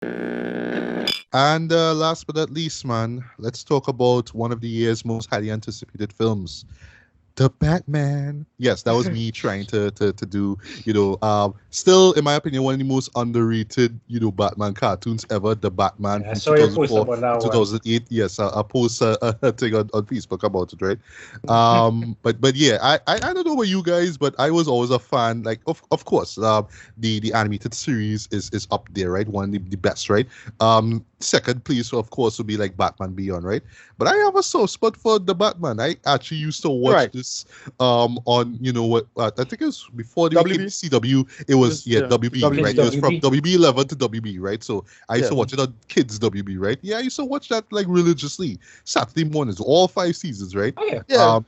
And last but not least, man, let's talk about one of the year's most highly anticipated films, The Batman. Yes, that was me trying to do, still, in my opinion, one of the most underrated, Batman cartoons ever, The Batman I from saw your post 2004 about to that one. 2008. Yes, I post a thing on Facebook about it, right? But yeah, I don't know about you guys, but I was always a fan. Like, of course, the animated series is up there, right? One of the best, right? Second place, of course, would be like Batman Beyond, right? But I have a soft spot for the Batman. I actually used to watch Right. this on what I think it was before they became WB. CW. It was Yeah. WB, WB. right? It was from WB. WB 11 to WB, right? So I used Yeah. to watch it on Kids WB, right? Yeah, I used to watch that like religiously Saturday mornings, all 5 seasons, right? Oh yeah. Yeah.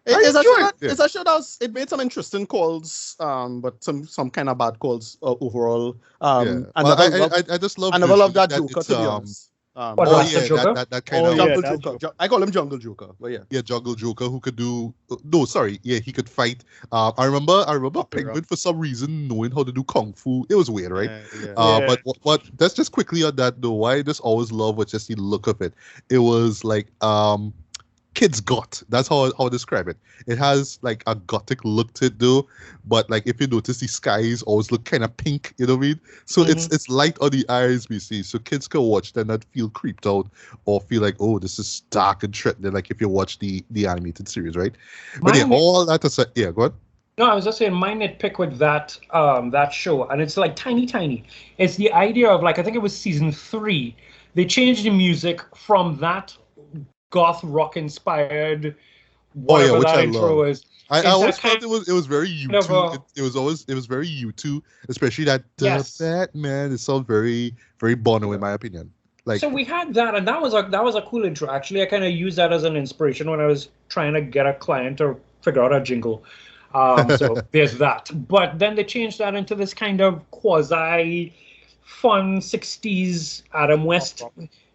I It's a show enjoy that it. Yeah. it's a show that it made some interesting calls, but some kind of bad calls overall. Yeah. I Well, never loved I just love I never loved visually that Joker, it's to be honest. What, oh Rasta yeah, Joker? that kind Oh, of yeah. Jungle that Joker. Joker. I call him Jungle Joker, but yeah. Jungle Joker who could do no, sorry, yeah, he could fight. I remember Penguin for some reason knowing how to do kung fu. It was weird, right? Yeah. Yeah. But what that's just quickly on that though. Why I just always love was just the look of it. It was like kids got. That's how I describe it. It has like a gothic look to it though, but like if you notice the skies always look kind of pink, you know what I mean? So it's light on the eyes, basically. So kids can watch and not feel creeped out or feel like, oh, this is dark and threatening, like if you watch the animated series, right? But yeah, Mine- all that aside, yeah, go on. No, I was just saying my nitpick with that show, and it's like tiny. It's the idea of like I think it was season 3. They changed the music from that goth rock inspired whatever which that I intro love. is. I It's always that felt kind it was very of U2. It was very U2, especially that Yes. Batman. It sounds very very Bono in my opinion. Like So we had that, and that was a cool intro. Actually, I kind of used that as an inspiration when I was trying to get a client to figure out a jingle. So there's that. But then they changed that into this kind of quasi fun 60s Adam West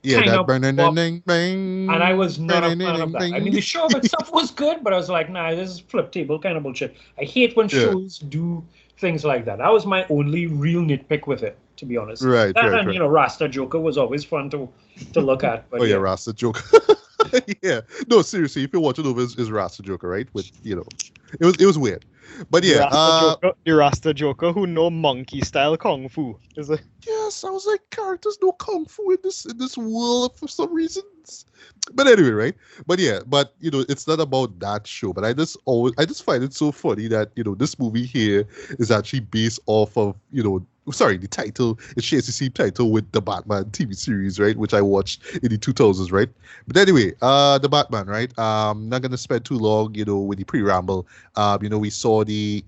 yeah, kind that of bang, bang, pop. bang, bang, And I was not a bang, fan of that. bang, I mean, the show itself was good, but I was like, nah, this is flip table kind of bullshit. I hate when Yeah. shows do things like that. That was my only real nitpick with it, to be honest. Right, That right, and, right. Rasta Joker was always fun to look at. But Oh yeah, Rasta Joker. Yeah, no, seriously, if you watch it over, is Rasta Joker, right? With it was weird, but yeah, The Rasta Joker who know monkey style kung fu. Is it? yes, I was like, characters no kung fu in this world for some reasons. But anyway, right? But yeah, it's not about that show. But I just find it so funny that this movie here is actually based off of sorry, the title it shares the same title with the Batman TV series, right? Which I watched in the 2000s, right? But anyway, the Batman, right? Not gonna spend too long, with the pre-ramble. We saw the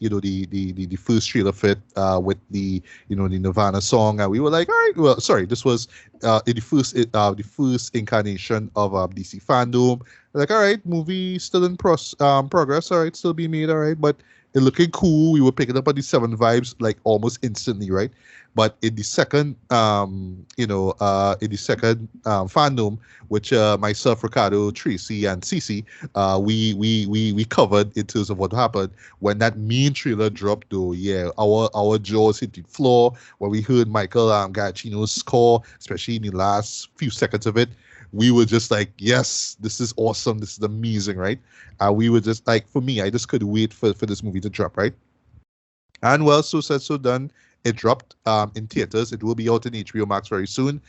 first trailer fit with the the Nirvana song, and we were like, all right, well, sorry, this was in the first incarnation of DC fandom. Like, all right, movie still in progress, all right, still being made, all right, but it looking cool. We were picking up on the 7 vibes like almost instantly, right? But in the second, fandom, which myself, Ricardo, Tracy, and Cece, we covered in terms of what happened when that main trailer dropped. Though, yeah, our jaws hit the floor when we heard Michael Giacchino's score, especially in the last few seconds of it. We were just like, yes, this is awesome. This is amazing, right? We were just like, for me, I just couldn't wait for this movie to drop, right? And well, so said, so done. It dropped in theaters. It will be out in HBO Max very soon.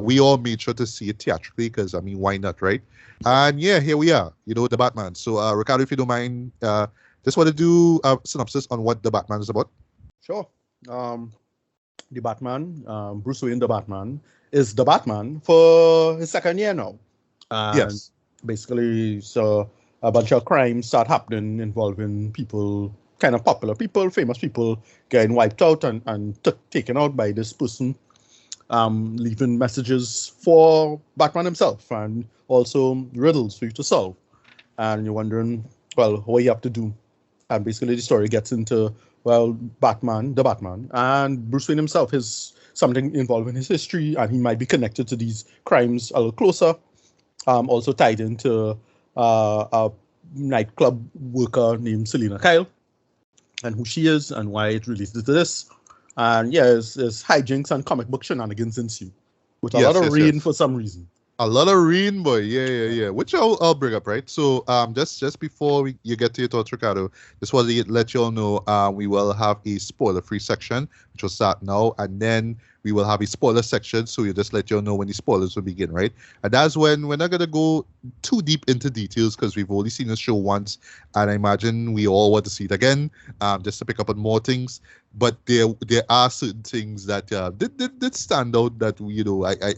We all made sure to see it theatrically because, I mean, why not, right? And yeah, here we are, the Batman. So, Ricardo, if you don't mind, just want to do a synopsis on what the Batman is about. Sure. The Batman, Bruce Wayne, the Batman, is the Batman for his second year now. And Yes. basically, so a bunch of crimes start happening involving people, kind of popular people, famous people, getting wiped out and taken out by this person, leaving messages for Batman himself and also riddles for you to solve. And you're wondering, well, what you have to do. And basically, the story gets into, well, Batman, the Batman, and Bruce Wayne himself is something involving his history, and he might be connected to these crimes a little closer. Also tied into a nightclub worker named Selena Kyle, and who she is and why it related to this. And yeah, it's hijinks and comic book shenanigans ensue with a Yes, lot of yes, rain yes. for some reason. A lot of rain, boy. Yeah. Which I'll bring up, right? So just before you get to your thoughts, Ricardo, just want to let you all know we will have a spoiler-free section, which will start now, and then we will have a spoiler section, so you just let you all know when the spoilers will begin, right? And that's when we're not gonna go too deep into details because we've only seen the show once, and I imagine we all want to see it again, just to pick up on more things. But there are certain things that did stand out that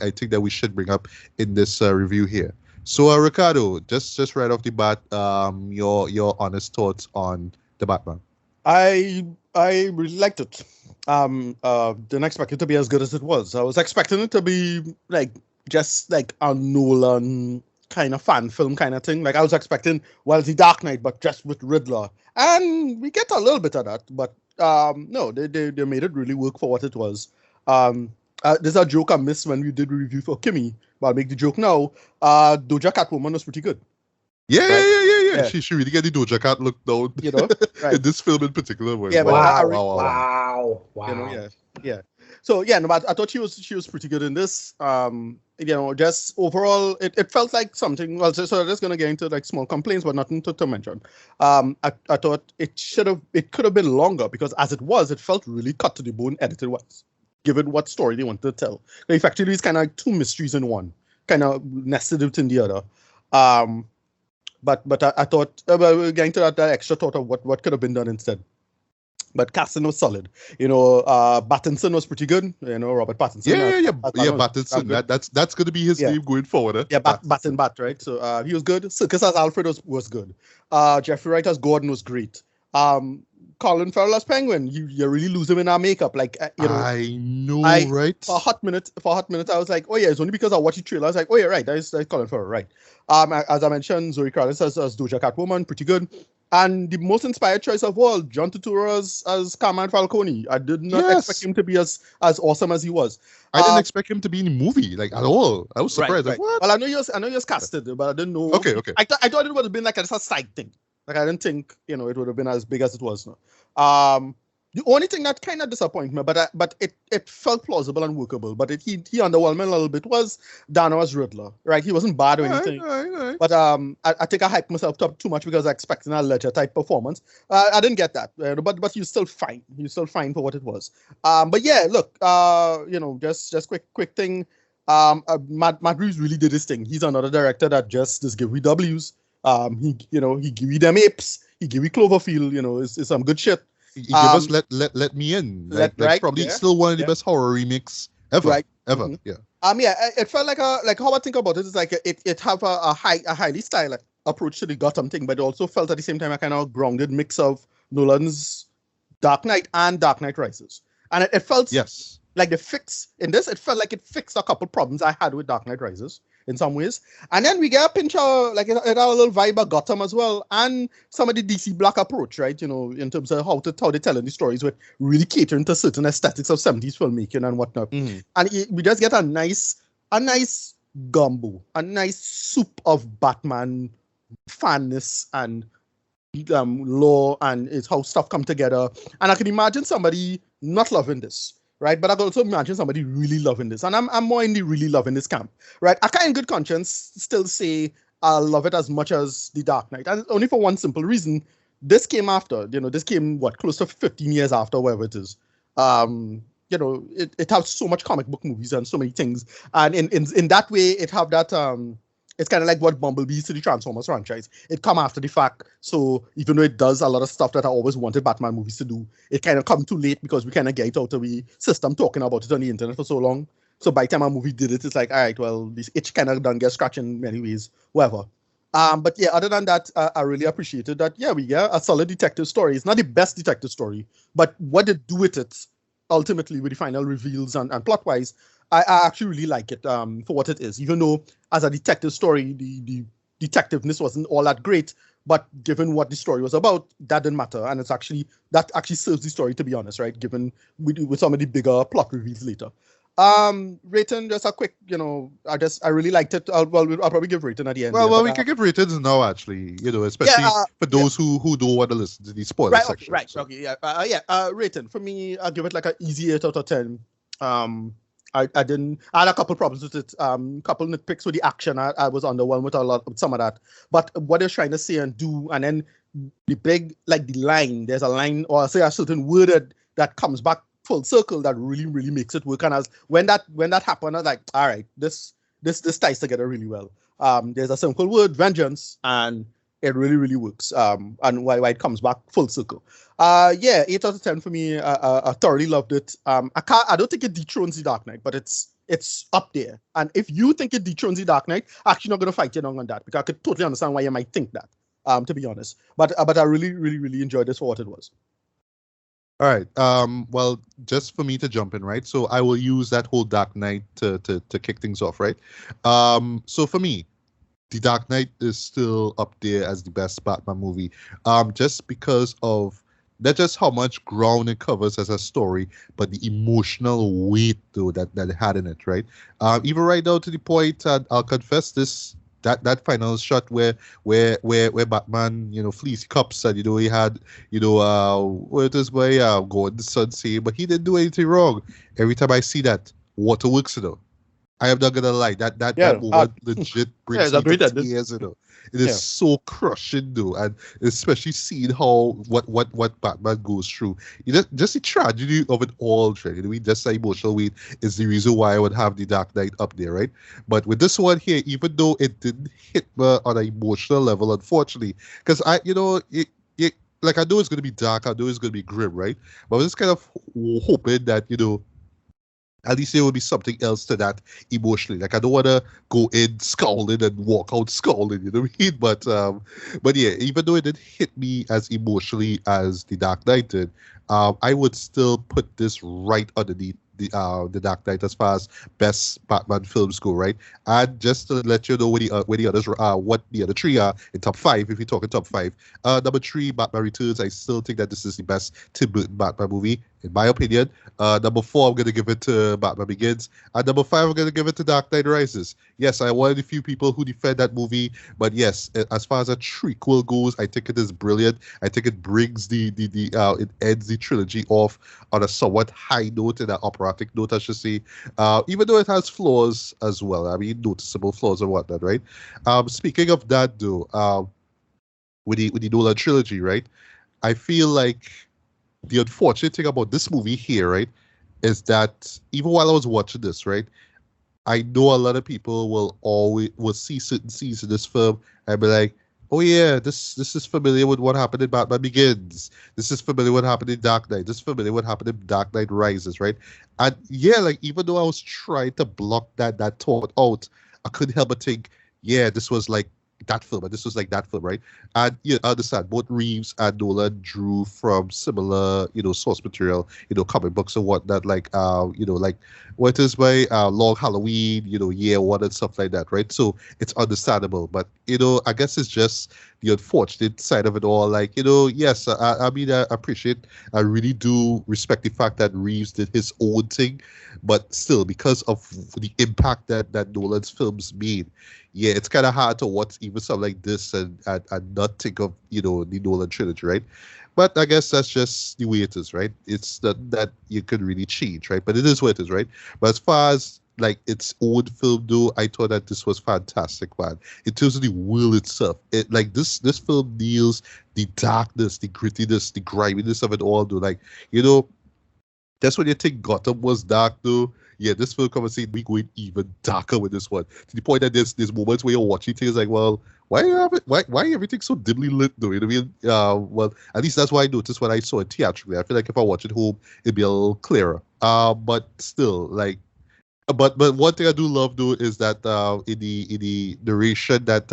I think that we should bring up in this review here. So Ricardo, just right off the bat, your honest thoughts on the Batman. I really liked it. Didn't expect it to be as good as it was. I was expecting it to be just like a Nolan kind of fan film kind of thing. Like I was expecting, well, the Dark Knight, but just with Riddler, and we get a little bit of that. But no, they made it really work for what it was. There's a joke I missed when we did a review for Kimmy, but I'll make the joke now. Doja Catwoman was pretty good. Yeah. Yeah. She really get the Doja Cat look down. Right. In this film in particular. Yeah, but Wow. Yeah. So yeah, no, but I thought she was pretty good in this. Just overall, it felt like something. Well, so I'm just gonna get into like small complaints, but nothing to mention. I thought it could have been longer because as it was, it felt really cut to the bone edited wise, given what story they wanted to tell. Effectively, it's kind of like two mysteries in one, kind of nested within the other. But I thought we're getting to that extra thought of what could have been done instead. But casting was solid. Pattinson was pretty good. Robert Pattinson. Yeah. Pattinson. That's going to be his name going forward. Eh? Yeah, Bat, right? So he was good. Circus as Alfred was good. Jeffrey Wright as Gordon was great. Colin Farrell as Penguin. You really lose him in our makeup. I know, right? For a hot minute, I was like, oh yeah, it's only because I watched the trailer. I was like, oh yeah, right, that's Colin Farrell, right? As I mentioned, Zoe Kravitz as Doja Catwoman, pretty good. And the most inspired choice of all, John Turturro as Carmine Falcone. I did not expect him to be as awesome as he was. I didn't expect him to be in the movie, at all. I was surprised. Right. Like, what? Well, I know he was casted, but I didn't know. Okay. I thought it would have been like a side thing. Like I didn't think, it would have been as big as it was. No. The only thing that kind of disappointed me, but it felt plausible and workable, but he underwhelmed me a little bit, was Danial as Riddler. Right, he wasn't bad or anything. Right. But I think I hyped myself up too much because I expected a Ledger type performance. I didn't get that, but he was still fine. He was still fine for what it was. But yeah, look, just quick thing. Matt Reeves really did his thing. He's another director that just give me W's. He give you them apes. He give you Cloverfield. It's some good shit. He gave us let me in. Probably still one of the best horror remakes ever. Right. Ever. Mm-hmm. Yeah. It felt like how I think about it is like it have a highly styled approach to the Gotham thing, but it also felt at the same time a kind of grounded mix of Nolan's Dark Knight and Dark Knight Rises. And it felt like the fix in this, it felt like it fixed a couple problems I had with Dark Knight Rises in some ways. And then we get a pinch of, it had a little vibe of Gotham as well, and some of the DC Black approach, right? In terms of how they're telling the stories with really catering to certain aesthetics of 70s filmmaking and whatnot. Mm-hmm. And we just get a nice gumbo, a nice soup of Batman fanness and lore, and it's how stuff come together. And I can imagine somebody not loving this, right? But I can also imagine somebody really loving this. And I'm more in the really loving this camp, right? I can in good conscience still say I love it as much as The Dark Knight. And only for one simple reason. This came after, this came, close to 15 years after, whatever it is. It has so much comic book movies and so many things. And in that way, it have that... it's kind of like what Bumblebee is to the Transformers franchise. It come after the fact, so even though it does a lot of stuff that I always wanted Batman movies to do, it kind of come too late because we kind of get it out of the system talking about it on the internet for so long. So by the time a movie did it, it's like, all right, well, this itch kind of done get scratched in many ways, whatever. But yeah, other than that, I really appreciated that. Yeah, we get a solid detective story. It's not the best detective story, but what they do with it, ultimately with the final reveals and plot-wise, I actually really like it for what it is. Even though as a detective story, the detectiveness wasn't all that great, but given what the story was about, that didn't matter. And that actually serves the story, to be honest, right? Given with some of the bigger plot reveals later. Rating, just a quick, I really liked it. I'll probably give rating at the end. Well, we can give ratings now, actually. Especially for those who don't want to listen to the spoiler section. Rating for me, I'll give it like an easy 8 out of 10. I had a couple problems with it. Couple nitpicks with the action. I was underwhelmed with some of that. But what they're trying to say and do, and then the big, like the line, there's a line or say a certain word that comes back full circle that really, really makes it work. And as when that happened, I was like, all right, this ties together really well. There's a simple word, vengeance, and it really, really works. And why it comes back full circle. 8 out of 10 for me. I thoroughly loved it. I don't think it dethrones The Dark Knight, but it's up there. And if you think it dethrones The Dark Knight, I'm actually not going to fight you on that, because I could totally understand why you might think that. To be honest, but I really, really, really enjoyed this for what it was. All right. Well, just for me to jump in, right? So I will use that whole Dark Knight to kick things off, right? So for me, The Dark Knight is still up there as the best Batman movie. Just because of not just how much ground it covers as a story, but the emotional weight though that it had in it, right? Even right down to the point, I'll confess this. That final shot where Batman flees cops and he had what is my Gordon son saying, but he didn't do anything wrong. Every time I see that, waterworks, I am not gonna lie, that moment legit brings me to tears, It is so crushing though, and especially seeing how what Batman goes through. Just the tragedy of it all, right? Just the emotional weight is the reason why I would have The Dark Knight up there, right? But with this one here, even though it didn't hit me on an emotional level, unfortunately, because I know it's gonna be dark, I know it's gonna be grim, right? But I was just kind of hoping that at least there will be something else to that emotionally. Like I don't want to go in scowling and walk out scowling, you know what I mean? But yeah, even though it didn't hit me as emotionally as The Dark Knight did, I would still put this right underneath the Dark Knight as far as best Batman films go, right? And just to let you know where the others what the other three are in top 5, if you're talking top 5. Number 3, Batman Returns. I still think that this is the best Tim Burton Batman movie, in my opinion. Number 4, I'm going to give it to Batman Begins. And number 5, I'm going to give it to Dark Knight Rises. Yes, I one of the few people who defend that movie, but yes, as far as a trequel goes, I think it is brilliant. I think it brings it ends the trilogy off on a somewhat high note, in an operatic note, I should say. Even though it has flaws as well. I mean, noticeable flaws and whatnot, right? Speaking of that, though, with the Nolan trilogy, right? I feel like the unfortunate thing about this movie here, right, is that even while I was watching this, right, I know a lot of people will see certain scenes in this film and be like, oh yeah, this is familiar with what happened in Batman Begins. This is familiar with what happened in Dark Knight. This is familiar with what happened in Dark Knight Rises, right? And yeah, like even though I was trying to block that thought out, I couldn't help but think, yeah, this was like that film, and this was like that film, right? And I understand both Reeves and Nolan drew from similar, source material, comic books and whatnot, like like what is my Long Halloween, year one and stuff like that, right? So it's understandable, but I guess it's just the unfortunate side of it all. Like, yes, I mean, I appreciate, I really do respect the fact that Reeves did his own thing, but still, because of the impact that Nolan's films made, yeah, it's kind of hard to watch even something like this and not think of, the Nolan trilogy, right? But I guess that's just the way it is, right? It's that you could really change, right? But it is what it is, right? But as far as like its own film, though, I thought that this was fantastic, man. In terms of the world itself, this film nails the darkness, the grittiness, the griminess of it all, though. Like, that's when you think Gotham was dark, though. Yeah, this film comes and say we going even darker with this one. To the point that there's moments where you're watching things like, well, why everything so dimly lit, though? You know what I mean? Well, at least that's why I noticed when I saw it theatrically. I feel like if I watch it home, it'd be a little clearer. But still, like, but one thing I do love, though, is that in the narration that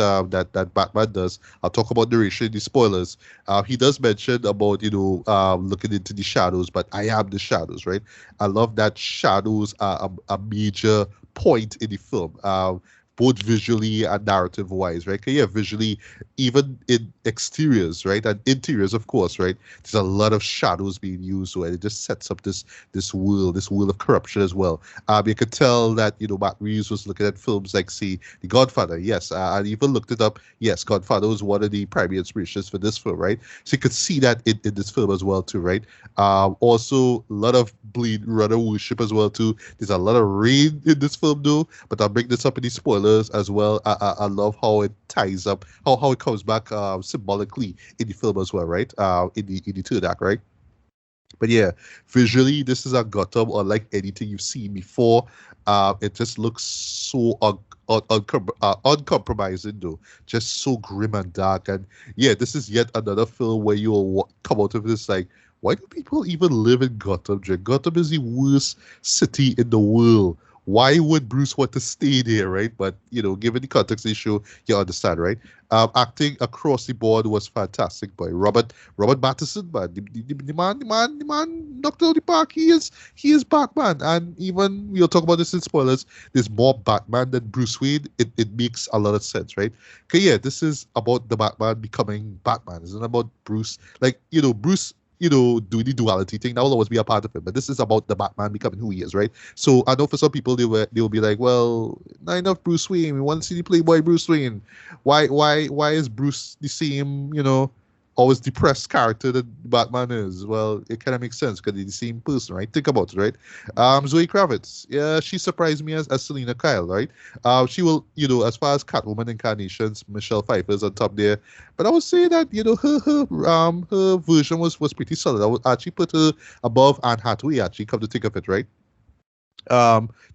Batman does, I'll talk about narration in the spoilers. He does mention about looking into the shadows, but I am the shadows, right? I love that shadows are a major point in the film. both visually and narrative wise, right? 'Cause yeah, visually, even in exteriors, right, and interiors, of course, right. There's a lot of shadows being used, where it just sets up this world of corruption as well. You could tell that Matt Reeves was looking at films like, see, The Godfather. Yes, I even looked it up. Yes, Godfather was one of the primary inspirations for this film, right? So you could see that in this film as well too, right? Also, a lot of Blade Runner worship as well too. There's a lot of rain in this film though, but I'll bring this up in the spoilers as well. I love how it ties up, how it comes back symbolically in the film as well, right? In the third act, right? But yeah, visually, this is a Gotham unlike anything you've seen before. It just looks so uncompromising, though. Just so grim and dark. And yeah, this is yet another film where you'll come out of this like, why do people even live in Gotham? Jack? Gotham is the worst city in the world. Why would Bruce want to stay there, right? But given the context of the show, you understand, right? Acting across the board was fantastic by Robert Pattinson, but the man knocked out the park. He is Batman, and even we'll talk about this in spoilers. There's more Batman than Bruce Wayne. It makes a lot of sense, right? Okay, yeah, this is about the Batman becoming Batman. It's not about Bruce, Bruce. Doing the duality thing, that will always be a part of it. But this is about the Batman becoming who he is, right? So I know for some people they'll be like, well, not enough Bruce Wayne. We want to see the Playboy Bruce Wayne. Why is Bruce the same, always depressed character that Batman is? Well, it kind of makes sense because they're the same person, right? Think about it, right? Zoe Kravitz, yeah, she surprised me as Selena Kyle, right? She will, as far as Catwoman incarnations, Michelle Pfeiffer's on top there. But I would say that her version was pretty solid. I would actually put her above Anne Hathaway. Actually, come to think of it, right?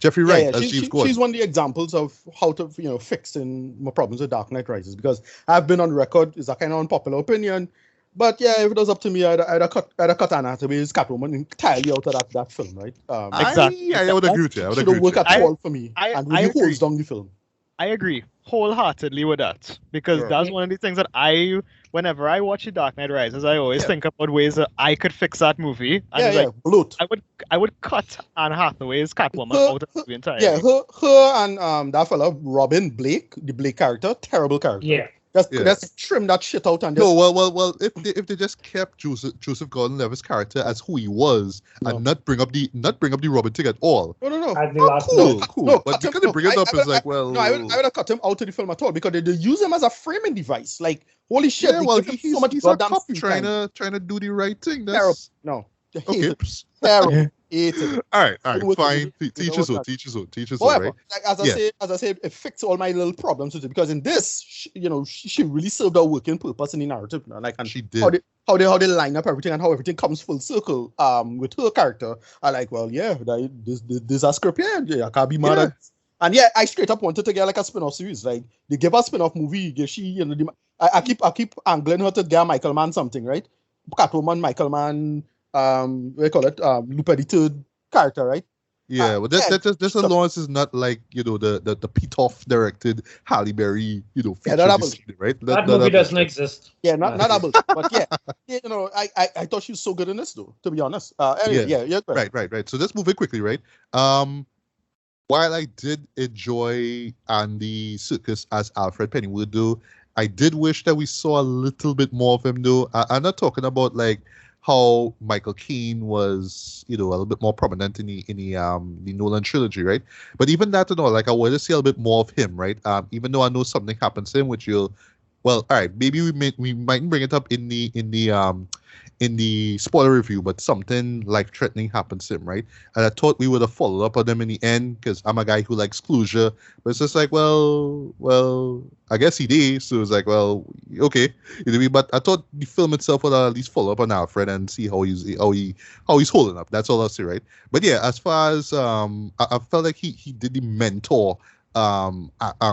Jeffrey Wright as James Gordon. She's one of the examples of how to fix in my problems with Dark Knight Rises, because I've been on record, it's a kind of unpopular opinion, but yeah, if it was up to me, I'd have cut Anne Hathaway's Catwoman entirely out of that film, right? Exactly. I would agree with you. It don't work at all for me, and really holds down the film. I agree wholeheartedly with that, because that's one of the things that whenever I watch The Dark Knight Rises, I always think about ways that I could fix that movie. And bloat. I would cut Anne Hathaway's Catwoman out of the movie entirely. Yeah, her and that fella Robin Blake, the Blake character, terrible character. Yeah. Let's trim that shit out and no. Well. If they just kept Joseph Gordon-Levitt's character as who he was, and not bring up the Robin thing at all. No. Cool. No, but because they bring it up, it's like, well, I would have cut him out of the film at all, because they use him as a framing device. Like, holy shit! Yeah, well, he's a cop trying to do the right thing. That's terrible. No. Okay. Terrible. All right, fine. Teach us all, right? Like, as I said, it fixed all my little problems with it, because in this, she really served her working purpose in the narrative. Like, and she did. How they line up everything, and how everything comes full circle. With her character, I like, well, yeah, this a script, yeah, I can't be mad at. And yeah, I straight up wanted to get like a spin-off series. Like, they give a spin-off movie. I keep angling her to get Michael Mann something, right? Catwoman, Michael Mann. What do you call it? Lupe the Third character, right? Yeah, but this Lawrence is not like the Pitoff directed Halle Berry, right? That movie doesn't exist. Yeah, not double, but yeah, I thought she was so good in this though, to be honest. Anyway, right. So let's move it quickly, right? While I did enjoy Andy Serkis as Alfred Pennyworth, though, I did wish that we saw a little bit more of him, though. I'm not talking about like how Michael Caine was, a little bit more prominent in the Nolan trilogy, right? But even that and all, like, I want to see a little bit more of him, right? Even though I know something happens to him, which all right, maybe we might bring it up in the spoiler review, but something life-threatening happens to him, right? And I thought we would have followed up on them in the end, because I'm a guy who likes closure. But it's just like, well, I guess he did. So it's like, well, okay. You know what I mean? But I thought the film itself would at least follow up on Alfred and see how he's holding up. That's all I'll say, right? But yeah, as far as I felt like he did the mentor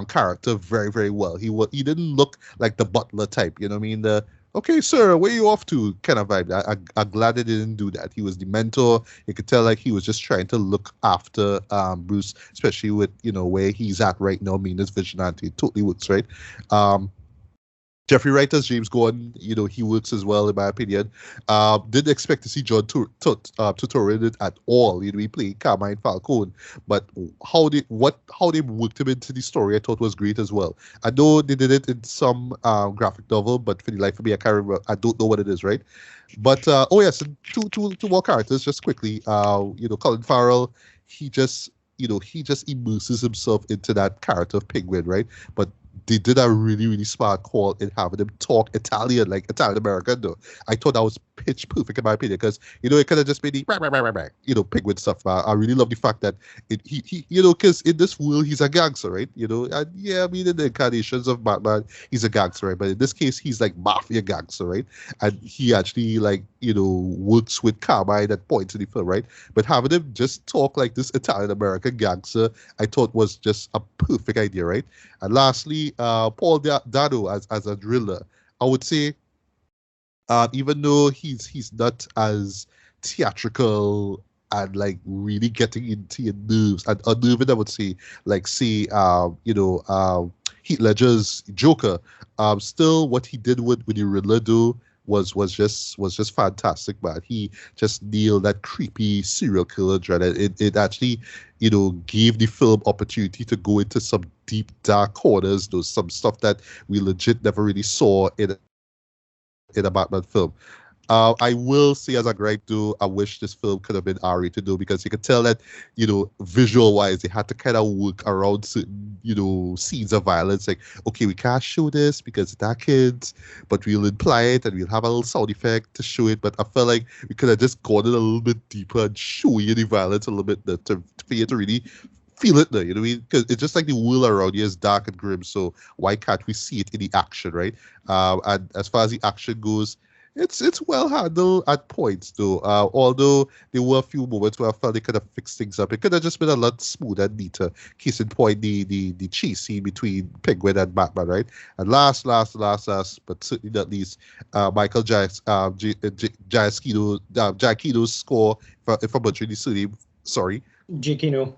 character very, very well. He didn't look like the butler type. You know what I mean? Okay, sir, where you off to kind of vibe. I'm glad they didn't do that. He was the mentor. You could tell like he was just trying to look after Bruce, especially with where he's at right now, being this vigilante. It totally works, right? Jeffrey Wright as James Gordon, he works as well, in my opinion. Didn't expect to see John Turturro in it at all. He played Carmine Falcone, but how they worked him into the story, I thought was great as well. I know they did it in some graphic novel, but for the life of me, I can't remember. I don't know what it is, right? But oh yes, and two more characters just quickly. Colin Farrell, he just immerses himself into that character of Penguin, right? But they did a really, really smart call in having him talk Italian, like Italian American, though. I thought that was pitch perfect in my opinion, because it could have just been the Penguin stuff. I really love the fact that he because in this world he's a gangster, right? And yeah, I mean in the incarnations of Batman, he's a gangster, right? But in this case, he's like mafia gangster, right? And he actually works with Carmine at points in the film, right? But having him just talk like this Italian American gangster, I thought was just a perfect idea, right? And lastly, Paul Dano as a driller. I would say, even though he's not as theatrical and really getting into your nerves and unnerving, I would say, Heath Ledger's Joker. Still, what he did with the Riddler do was just fantastic, man. He just nailed that creepy serial killer dread. It actually, gave the film opportunity to go into some deep dark corners, some stuff that we legit never really saw in a Batman film. I will say as a gripe though, I wish this film could have been R-rated though, because you could tell that, visual wise, they had to kind of work around certain, scenes of violence. Like, okay, we can't show this because it's our kids, but we'll imply it and we'll have a little sound effect to show it. But I felt like we could have just gone in a little bit deeper and show you the violence a little bit for you to really feel it, though, you know what I mean? Because it's just like the world around you is dark and grim, so why can't we see it in the action, right? And as far as the action goes, it's well handled at points, though. Although there were a few moments where I felt they could have fixed things up. It could have just been a lot smoother and neater. Case in point, the chase scene between Penguin and Batman, right? And last, but certainly not least, Michael Giacchino's score, if I'm butchering the surname, sorry. Giacchino,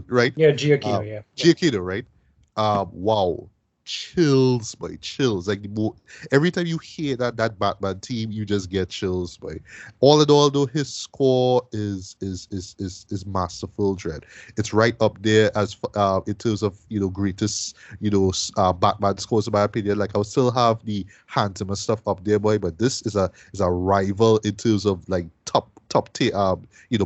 right? Yeah, Giacchino, yeah. Giacchino, right? Wow. Chills, boy, chills. Like every time you hear that Batman theme, you just get chills, boy. All in all, though, his score is masterful, Dread. It's right up there as in terms of greatest Batman scores in my opinion. Like I'll still have the Hans Zimmer stuff up there, boy, but this is a rival in terms of like top tier,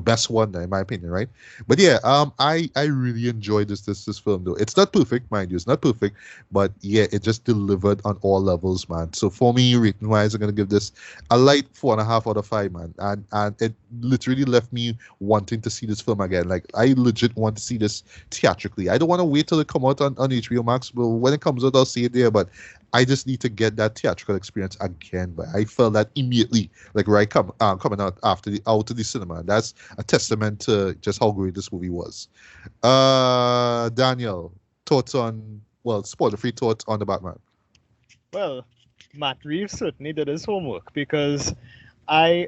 best one in my opinion, right? But yeah, I really enjoyed this film though. It's not perfect, mind you, it's not perfect, but yeah, it just delivered on all levels, man. So for me, rating wise, I'm gonna give this a light 4.5 out of 5, man. And it literally left me wanting to see this film again. Like I legit want to see this theatrically. I don't want to wait till it come out on HBO Max, but when it comes out, I'll see it there. But I just need to get that theatrical experience again. But I felt that immediately, like right coming out out of the cinema. That's a testament to just how great this movie was. Daniel, spoiler-free thoughts on the Batman. Well, Matt Reeves certainly did his homework, because I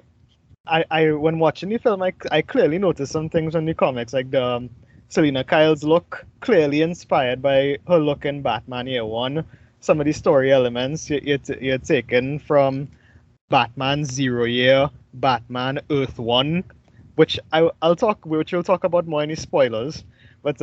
when watching the film, I clearly noticed some things in the comics, like the Selina Kyle's look, clearly inspired by her look in Batman Year One. Some of the story elements you're taken from Batman Zero Year, Batman Earth One, which we'll talk about more in the spoilers. But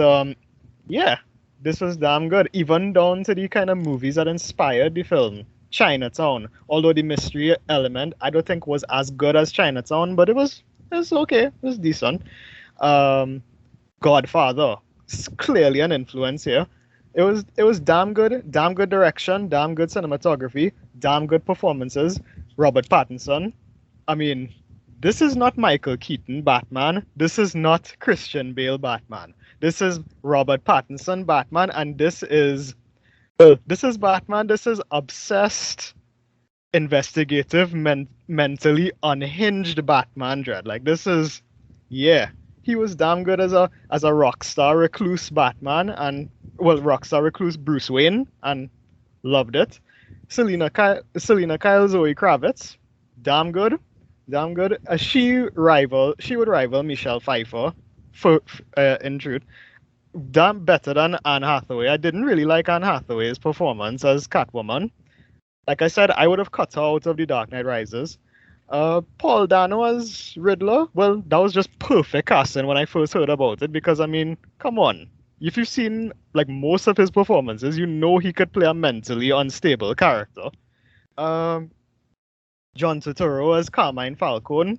yeah, this was damn good, even down to the kind of movies that inspired the film. Chinatown, although the mystery element I don't think was as good as Chinatown, but it was okay, it was decent. Godfather, clearly an influence here. It was damn good direction, damn good cinematography, damn good performances. Robert Pattinson, I mean, this is not Michael Keaton Batman. This is not Christian Bale Batman. This is Robert Pattinson Batman, and this is Batman. This is obsessed, investigative, mentally unhinged Batman, Dread. Like this is, yeah, he was damn good as a rock star recluse Batman, and rock star recluse Bruce Wayne, and loved it. Selina Kyle, Zoe Kravitz, damn good. She would rival Michelle Pfeiffer, in truth. Damn better than Anne Hathaway. I didn't really like Anne Hathaway's performance as Catwoman. Like I said, I would have cut her out of The Dark Knight Rises. Paul Dano as Riddler, well, that was just perfect casting when I first heard about it because, I mean, come on. If you've seen like most of his performances, you know he could play a mentally unstable character. Um, John Turturro as Carmine Falcone,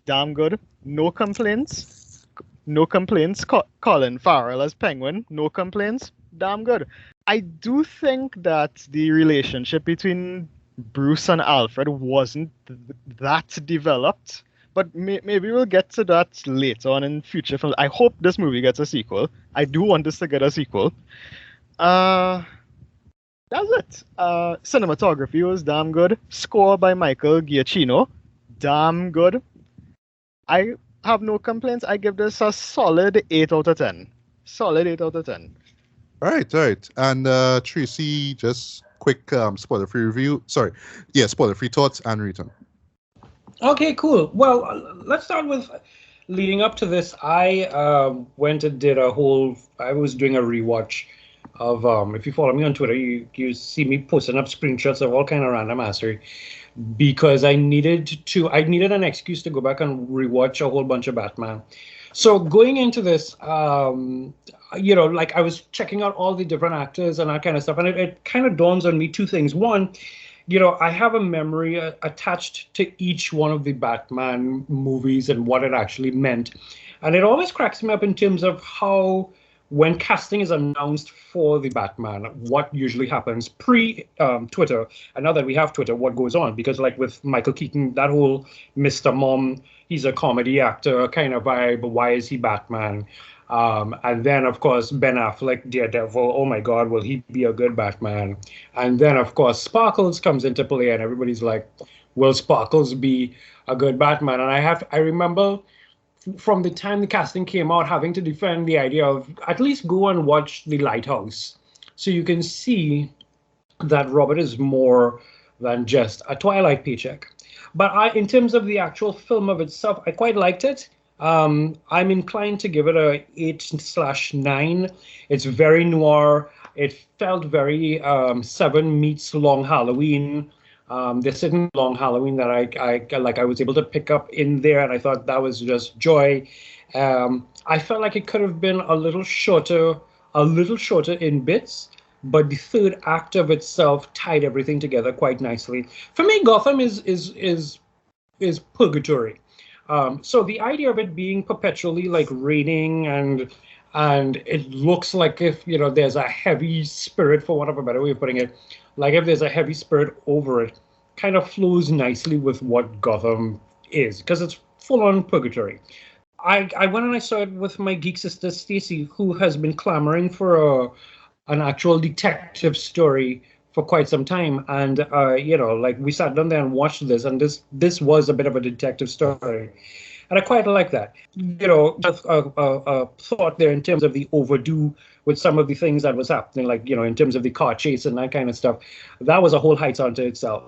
damn good. No complaints. No complaints. Colin Farrell as Penguin, no complaints. Damn good. I do think that the relationship between Bruce and Alfred wasn't that developed, but maybe we'll get to that later on in future films. I hope this movie gets a sequel. I do want this to get a sequel. That's it. Cinematography was damn good. Score by Michael Giacchino, damn good. I have no complaints. I give this a solid 8 out of 10. Solid 8 out of 10. All right. And Tracy, just quick spoiler-free review. Sorry. Yeah, spoiler-free thoughts and return. Okay, cool. Well, let's start with leading up to this. I went and did I was doing a rewatch of, if you follow me on Twitter, you see me posting up screenshots of all kind of random assery because I needed an excuse to go back and rewatch a whole bunch of Batman. So going into this, like I was checking out all the different actors and that kind of stuff, and it kind of dawns on me two things. One, I have a memory attached to each one of the Batman movies and what it actually meant. And it always cracks me up in terms of how, when casting is announced for the Batman, what usually happens pre-Twitter. And now that we have Twitter, what goes on? Because like with Michael Keaton, that whole Mr. Mom, he's a comedy actor kind of vibe. Why is he Batman? And then, of course, Ben Affleck, Daredevil. Oh, my God, will he be a good Batman? And then, of course, Sparkles comes into play, and everybody's like, will Sparkles be a good Batman? And I remember from the time the casting came out, having to defend the idea of at least go and watch The Lighthouse. So you can see that Robert is more than just a Twilight paycheck. But in terms of the actual film of itself, I quite liked it. I'm inclined to give it a 8/9. It's very noir. It felt very Seven meets Long Halloween. There's certain Long Halloween that I was able to pick up in there, and I thought that was just joy. I felt like it could have been a little shorter in bits, but the third act of itself tied everything together quite nicely. For me, Gotham is purgatory. So the idea of it being perpetually like raining and it looks like if there's a heavy spirit, for want of a better way of putting it, like if there's a heavy spirit over it, kind of flows nicely with what Gotham is, because it's full on purgatory. I went and I saw it with my geek sister Stacy, who has been clamoring for an actual detective story for quite some time, and we sat down there and watched this, and this was a bit of a detective story, and I quite like that. Just a thought there in terms of the overdue with some of the things that was happening, like in terms of the car chase and that kind of stuff. That was a whole heights unto itself.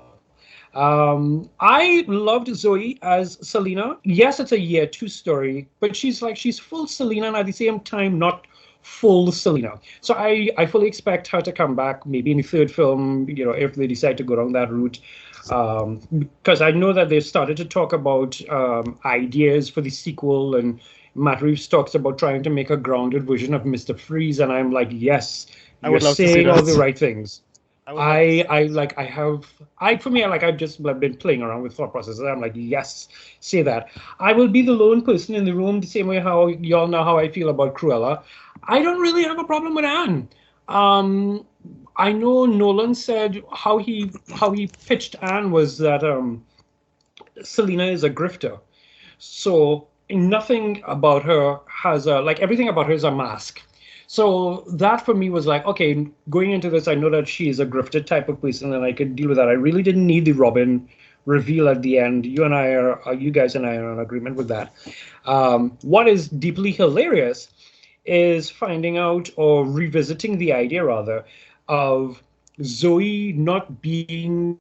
I loved Zoe as Selina. Yes, it's a year 2 story, but she's full Selina and at the same time not full Selina. So I fully expect her to come back maybe in the third film, if they decide to go down that route. Because I know that they've started to talk about ideas for the sequel, and Matt Reeves talks about trying to make a grounded version of Mr. Freeze, and I'm like, yes, you're saying all the right things. I've just been playing around with thought processes. I'm like, yes, say that. I will be the lone person in the room, the same way how y'all know how I feel about Cruella. I don't really have a problem with Anne. I know Nolan said how he pitched Anne was that Selina is a grifter. So nothing about her has everything about her is a mask. So that for me was like, okay, going into this, I know that she is a grifted type of person and I could deal with that. I really didn't need the Robin reveal at the end. You guys and I are in agreement with that. What is deeply hilarious is finding out, or revisiting the idea rather, of Zoe not being,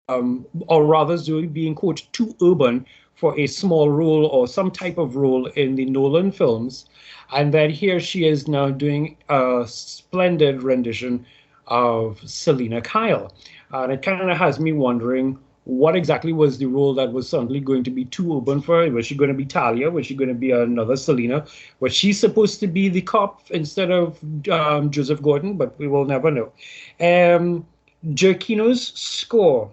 or rather Zoe being, quote, too urban for a small role or some type of role in the Nolan films. And then here she is now doing a splendid rendition of Selina Kyle. And it kind of has me wondering what exactly was the role that was suddenly going to be too open for her. Was she going to be Talia? Was she going to be another Selena? Was she supposed to be the cop instead of Joseph Gordon? But we will never know. Giacchino's score.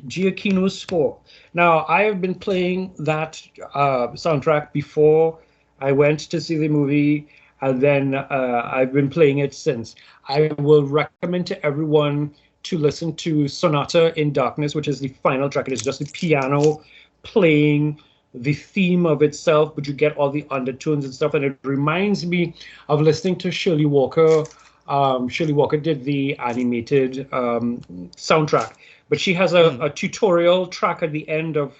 Giacchino's score. Now, I have been playing that soundtrack before I went to see the movie, and then I've been playing it since. I will recommend to everyone to listen to Sonata in Darkness, which is the final track. It is just the piano playing the theme of itself, but you get all the undertones and stuff, and it reminds me of listening to Shirley Walker. Shirley Walker did the animated soundtrack, but she has a tutorial track at the end of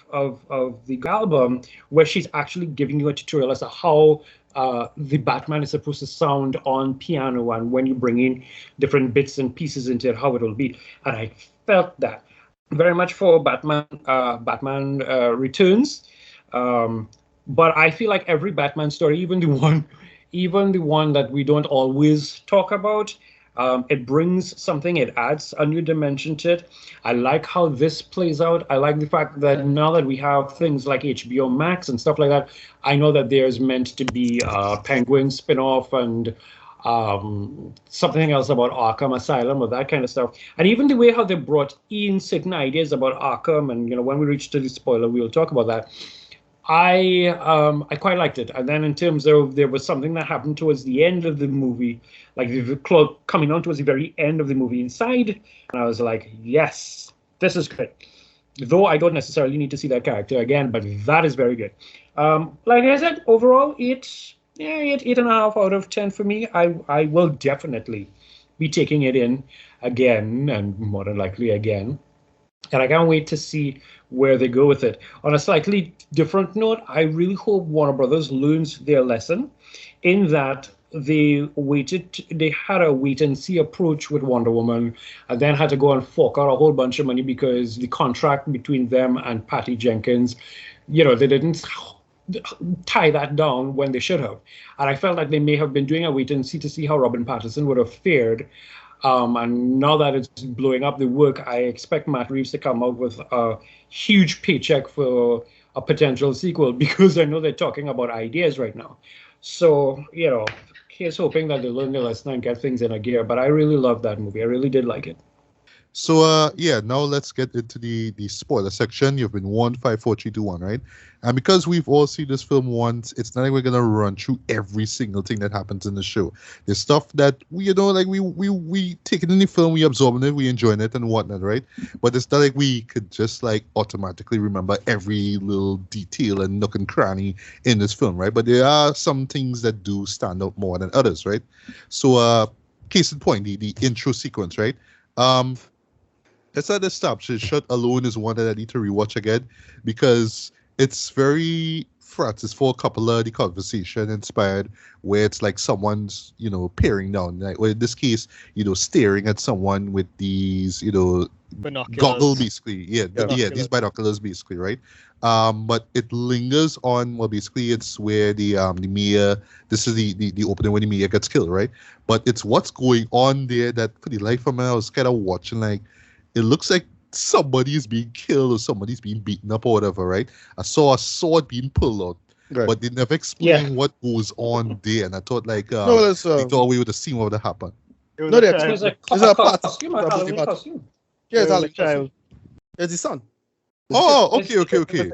the album where she's actually giving you a tutorial as to how the Batman is supposed to sound on piano, and when you bring in different bits and pieces into it, how it will be. And I felt that very much for Batman Returns. But I feel like every Batman story, even the one that we don't always talk about, it brings something, it adds a new dimension to it. I like how this plays out. I like the fact that now that we have things like HBO Max and stuff like that, I know that there's meant to be a Penguin spinoff and something else about Arkham Asylum or that kind of stuff. And even the way how they brought in certain ideas about Arkham, and when we reach to the spoiler, we'll talk about that. I quite liked it. And then in terms of, there was something that happened towards the end of the movie, like the clock coming on towards the very end of the movie inside, and I was like, yes, this is good. Though I don't necessarily need to see that character again, but that is very good. Like I said, overall, it's 8.5 out of 10 for me. I will definitely be taking it in again, and more than likely again. And I can't wait to see where they go with it. On a slightly different note, I really hope Warner Brothers learns their lesson in that they had a wait and see approach with Wonder Woman, and then had to go and fork out a whole bunch of money because the contract between them and Patty Jenkins, they didn't tie that down when they should have. And I felt like they may have been doing a wait and see to see how Robin Pattinson would have fared. And now that it's blowing up the work, I expect Matt Reeves to come out with a huge paycheck for a potential sequel, because I know they're talking about ideas right now. So, here's hoping that they learn their lesson and get things in a gear. But I really loved that movie. I really did like it. So now let's get into the spoiler section. You've been warned, 5, 4, 3, 2, 1, right? And because we've all seen this film once, it's not like we're gonna run through every single thing that happens in the show. There's stuff that we take it in the film, we absorb it, we enjoy it and whatnot, right? But it's not like we could just like automatically remember every little detail and nook and cranny in this film, right? But there are some things that do stand out more than others, right? So case in point, the intro sequence, right? Let's set this up. Shut Alone is one that I need to rewatch again, because it's very Francis Ford Coppola, the conversation inspired, where it's like someone's, peering down, like, well, in this case, staring at someone with these, Binoculars. goggle, basically. Yeah, these binoculars, basically, right? But it lingers on, well, basically it's where the mayor, this is the opening when the mayor gets killed, right? But it's what's going on there that, for the life of me, I was kind of watching, like, it looks like somebody is being killed or somebody's being beaten up or whatever, right? I saw a sword being pulled out, Right. but they never explain what goes on there. And I thought, like, they thought we would have seen what would have happened. It was No, a they- child. It was a It's a part- costume, a Halloween costume. Yeah, it's It was a Alex. child. It's his son. Oh, okay.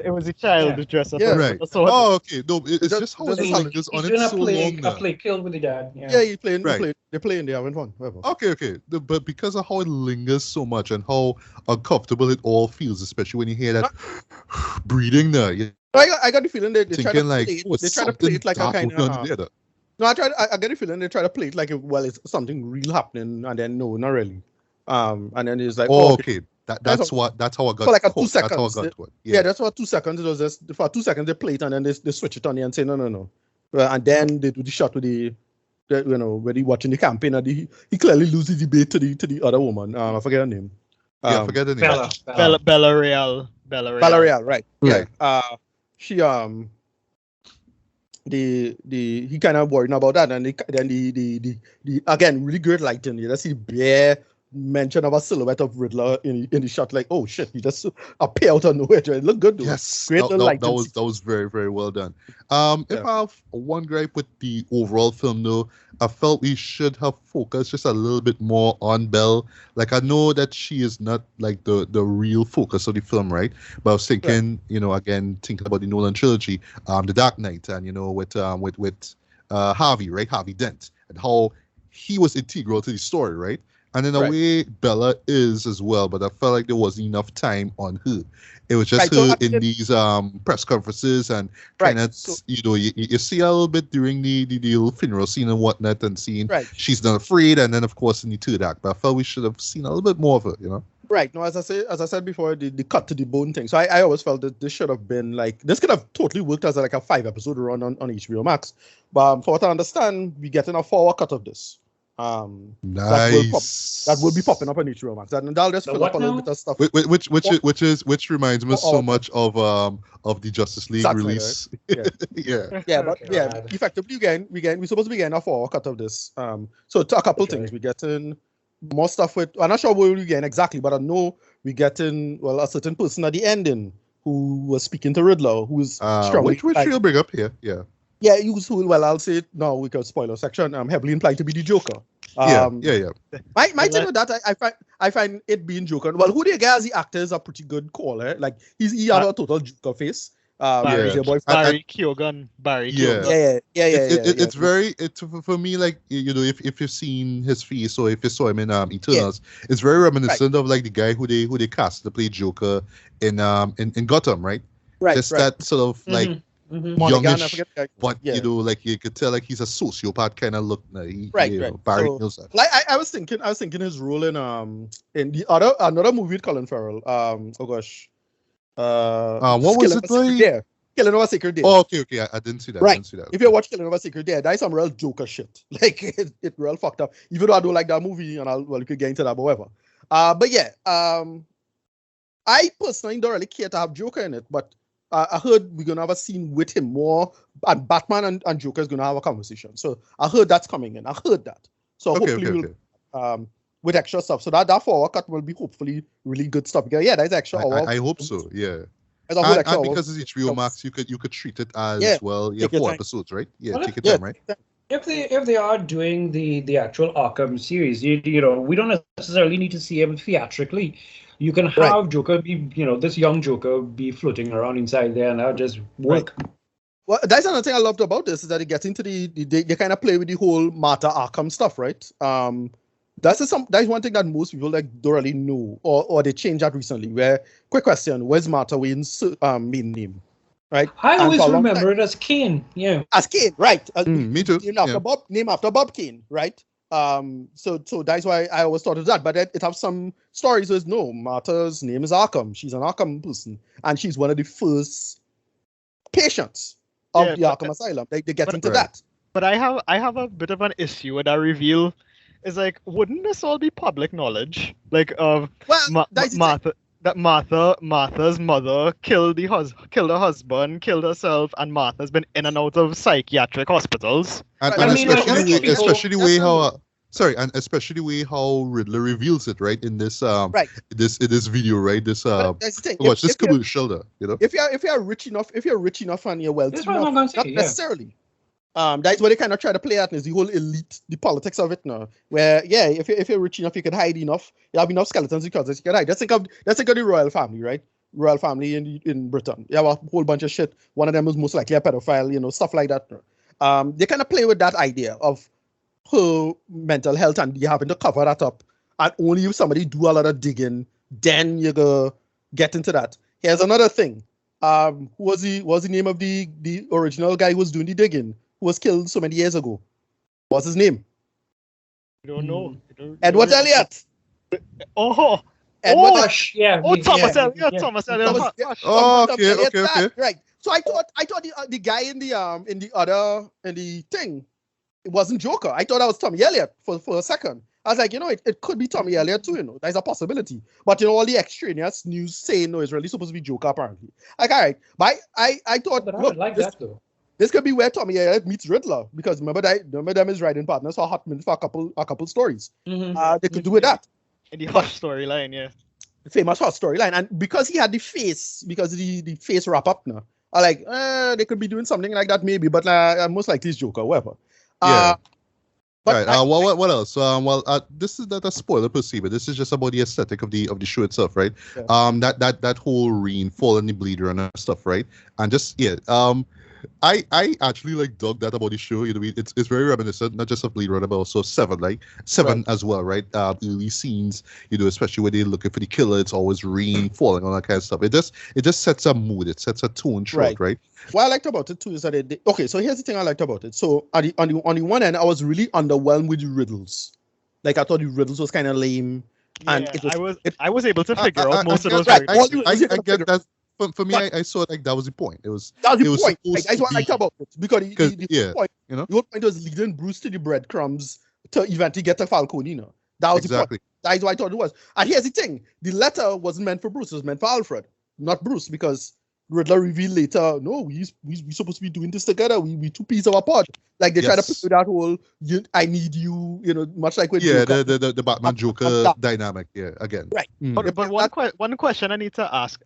It was a child dressed up Yeah. as Right. a sword. Oh, okay. No, it's Just- just how just it Alex. lingers He's on doing it a so long play now. killed with the dad. Yeah, he's playing. Right. They're playing. They're having fun. Whatever. Okay. But because of how it lingers so much and how uncomfortable it all feels, especially when you hear that breathing there, you're I got the feeling they try to thinking play like, it. They try to play it like a kind of. of. No, I get the feeling they try to play it like it's something real happening, and then no, not really. And then it's like, Oh, okay. That's how I got. For like a 2 hooked. That's how I seconds. got to it. Yeah, that's for 2 seconds. It was just for 2 seconds they play it and then they switch it on you and say no. And then they do the shot with the when he watching the campaign and he clearly loses the debate to the other woman. I forget her name. I forget the name. Bella. Bella Real. Right. Right. Yeah. She he kind of worried about that, and then the again really great lighting. You just see bare mention of a silhouette of Riddler in the shot, like, oh shit, he just appear out of nowhere. It looked good though. Yes, Great that, little that, lighting that was very, very well done. If Yeah. I have one gripe with the overall film, though, I felt we should have focused just a little bit more on Belle. Like, I know that she is not like the real focus of the film, right? But I was thinking, again, thinking about the Nolan trilogy, The Dark Knight, and with Harvey, right? Harvey Dent, and how he was integral to the story, right? And in a Right. way, Bella is as well, but I felt like there wasn't enough time on her. It was just Right, so her I in mean- these press conferences and Right, kind of, so- you see a little bit during the little funeral scene and whatnot, and seeing Right. she's not afraid, and then of course in the third act. But I felt we should have seen a little bit more of her. Right. No, as I said before, the cut to the bone thing. So I always felt that this should have been like, this could have totally worked as like a 5-episode run on HBO Max. But for what I understand, we getting a 4-hour cut of this. Nice. That will be popping up on HBO Max. And that'll just The fill up what a little now? bit of stuff. Which reminds me so Oh, much of the Justice League Zack Snyder, release. Yeah. Yeah. Yeah, but Okay. yeah, effectively we're supposed to be getting a 4-hour cut of this. So to a couple Okay. things, we're getting more stuff with. I'm not sure what we're getting exactly, but I know we're getting a certain person at the ending who was speaking to Riddler, who's strongly Which we'll bring up here. Yeah. yeah, I'll say it now because spoiler section. Heavily implied to be the Joker. Yeah. My thing with that, I find it being Joker. Well, who they get as the actor is a pretty good call, eh? Like he had a total Joker face. Barry, your boy, Barry Keoghan. Barry Yeah. Keoghan. yeah. It's very for me, like, if you've seen his face or if you saw him in Eternals, it's very reminiscent of like the guy who they cast to play Joker in Gotham, right? right. Just that sort of like Mhm. Monaghan, I youngish, forget the guy. but Yeah. like you could tell like he's a sociopath kind of look. Right. Barry So, knows that. like I was thinking his role in the another movie with Colin Farrell. Oh gosh. What was it like? Yeah, Killing of a Sacred Deer. Oh, okay. I didn't see that. Right. I didn't see that. If you watch Killing of a Sacred Deer, that is some real Joker shit. Like it real fucked up. Even though I don't like that movie, and we could get into that, but whatever. But yeah, I personally don't really care to have Joker in it, but I heard we're gonna have a scene with him more, and Batman and Joker is gonna have a conversation. So I heard that's coming in. I heard that. So hopefully we'll with extra stuff. So that 4-hour cut will be hopefully really good stuff. Because yeah, that's extra hour. I hope so. Yeah. That's a whole And extra hour. because it's HBO Max, you could treat it as Yeah, well. Yeah, take your 4 time. episodes, right? Yeah, Well, take your yeah. time, right? If they are doing the actual Arkham series, we don't necessarily need to see him theatrically. You can have Joker be, this young Joker be floating around inside there, and that'll just work. Well, that's another thing I loved about this is that it gets into they kind of play with the whole Martha Arkham stuff, right? That's one thing that most people like don't really know, or they changed that recently. Where quick question, where's Martha Wayne's main name? Right? I always for a long remember it as Kane. Yeah. As Kane, right? Me too. Named after Bob Kane, right? So that's why I always thought of that. But it have some stories where no, Martha's name is Arkham. She's an Arkham person, and she's one of the first patients of the Arkham Asylum. They get into that. But I have a bit of an issue with that reveal. It's like, wouldn't this all be public knowledge? Like of Martha's mother killed her husband, killed herself, and Martha's been in and out of psychiatric hospitals. And I mean, especially the way That's especially the way how Riddler reveals it, right? In this Right. this video, right? This But that's the thing. watch this commercial there, If you're rich enough and you're wealthy That's what I'm enough, gonna say, not yeah. necessarily. That's what they kind of try to play at is the whole elite, the politics of it now. Where if you're rich enough, you can hide enough. You have enough skeletons you can hide. Let's think of the royal family, right? Royal family in Britain. You have a whole bunch of shit. One of them is most likely a pedophile, stuff like that. They kind of play with that idea of her mental health and you having to cover that up. And only if somebody do a lot of digging, then you go get into that. Here's another thing. Who was the name of the original guy who was doing the digging? Who was killed so many years ago? What's his name? I don't know. Edward Elliot. Oh, Edward Yeah. Thomas Elliot. Yeah. Thomas Elliot. Oh, Thomas okay, Elliot, okay. Right. So I thought the guy in the thing, it wasn't Joker. I thought that was Tommy Elliot for a second. I was like, it could be Tommy Elliot too, There's a possibility. But all the extraneous news saying no, it's really supposed to be Joker apparently. Like, all right. But I thought, But I look, would like this, that though. this could be where Tommy Elliot meets Riddler, because remember them is writing partners for Hutchings for a couple stories. Mhm. They could do with that. In the Hush storyline, yeah. Famous Hush storyline, and because he had the face, because the face wrap up now, I like they could be doing something like that maybe, but most likely it's Joker, whatever. Yeah. But right. What else? This is not a spoiler per se, but this is just about the aesthetic of the show itself, right? Yeah. That whole rainfall and the bleeder and stuff, right? And just I actually like dug that about the show. You know, it's very reminiscent, not just of Blade Runner, but also Seven, like Seven Right. as well, right? Early scenes, you know, especially when they're looking for the killer, it's always rain falling, all that kind of stuff. It just sets a mood, it sets a tone short, right? What I liked about it too is that okay. So here's the thing I liked about it. So on the one end, I was really underwhelmed with the riddles. Like I thought the riddles was kind of lame, and Yeah, I was able to figure out most of those. I very get that. For me, I saw it like that was the point. It was That was the was point. supposed That's to what I liked be- about it. Because the point, you know? the whole point was leading Bruce to the breadcrumbs to eventually get to Falcone. That was the point. Exactly. That is what I thought it was. And here's the thing: the letter wasn't meant for Bruce; it was meant for Alfred, not Bruce, because Riddler revealed later, no, we supposed to be doing this together. We two pieces apart. Like they try to put that whole I need you, much like with Joker. the Batman Joker dynamic. Yeah, again. Right. But one question I need to ask.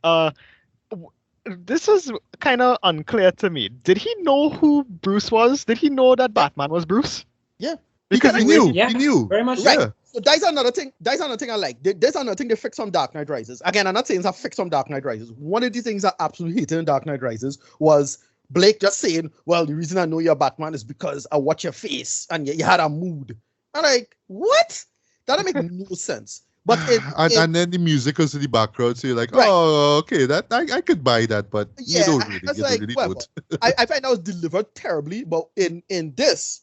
This is kind of unclear to me. Did he know who Bruce was? Did he know that Batman was Bruce? Yeah. Because he knew. Yeah, he knew. very much. Right. Yeah. So that's another thing. That's another thing I like. There's another thing they fix on Dark Knight Rises. Again, I'm not saying it's a fix on Dark Knight Rises. One of the things I absolutely hated in Dark Knight Rises was Blake just saying, "Well, the reason I know you're Batman is because I watch your face and you had a mood." I'm like, what? That don't make no sense. But and then the music goes to the background, so you're like, Right. oh, okay, that I could buy that, but Yeah, you don't really. that's You like, really well, don't. I find that was delivered terribly. But in this,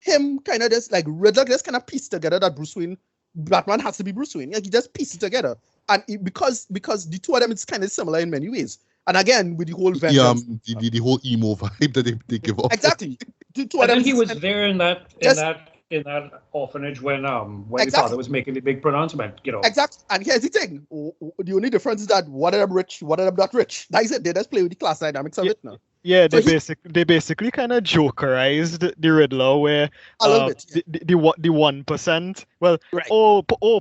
him kind of just like Riddler just kind of pieced together that Bruce Wayne, Batman has to be Bruce Wayne. Like he just pieced it together, and because the two of them, it's kind of similar in many ways. And again, with the whole vengeance, The whole emo vibe that they give off. exactly. The two of And them then he was and- there in that orphanage when the Exactly. father was making the big pronouncement, Exactly. And here's the thing: the only difference is that one of them rich, one of them not rich. That is it. They just play with the class dynamics of it now. Yeah, So they basically kind of jokerized the Riddler, where A little bit, yeah. the 1%. Well, Right.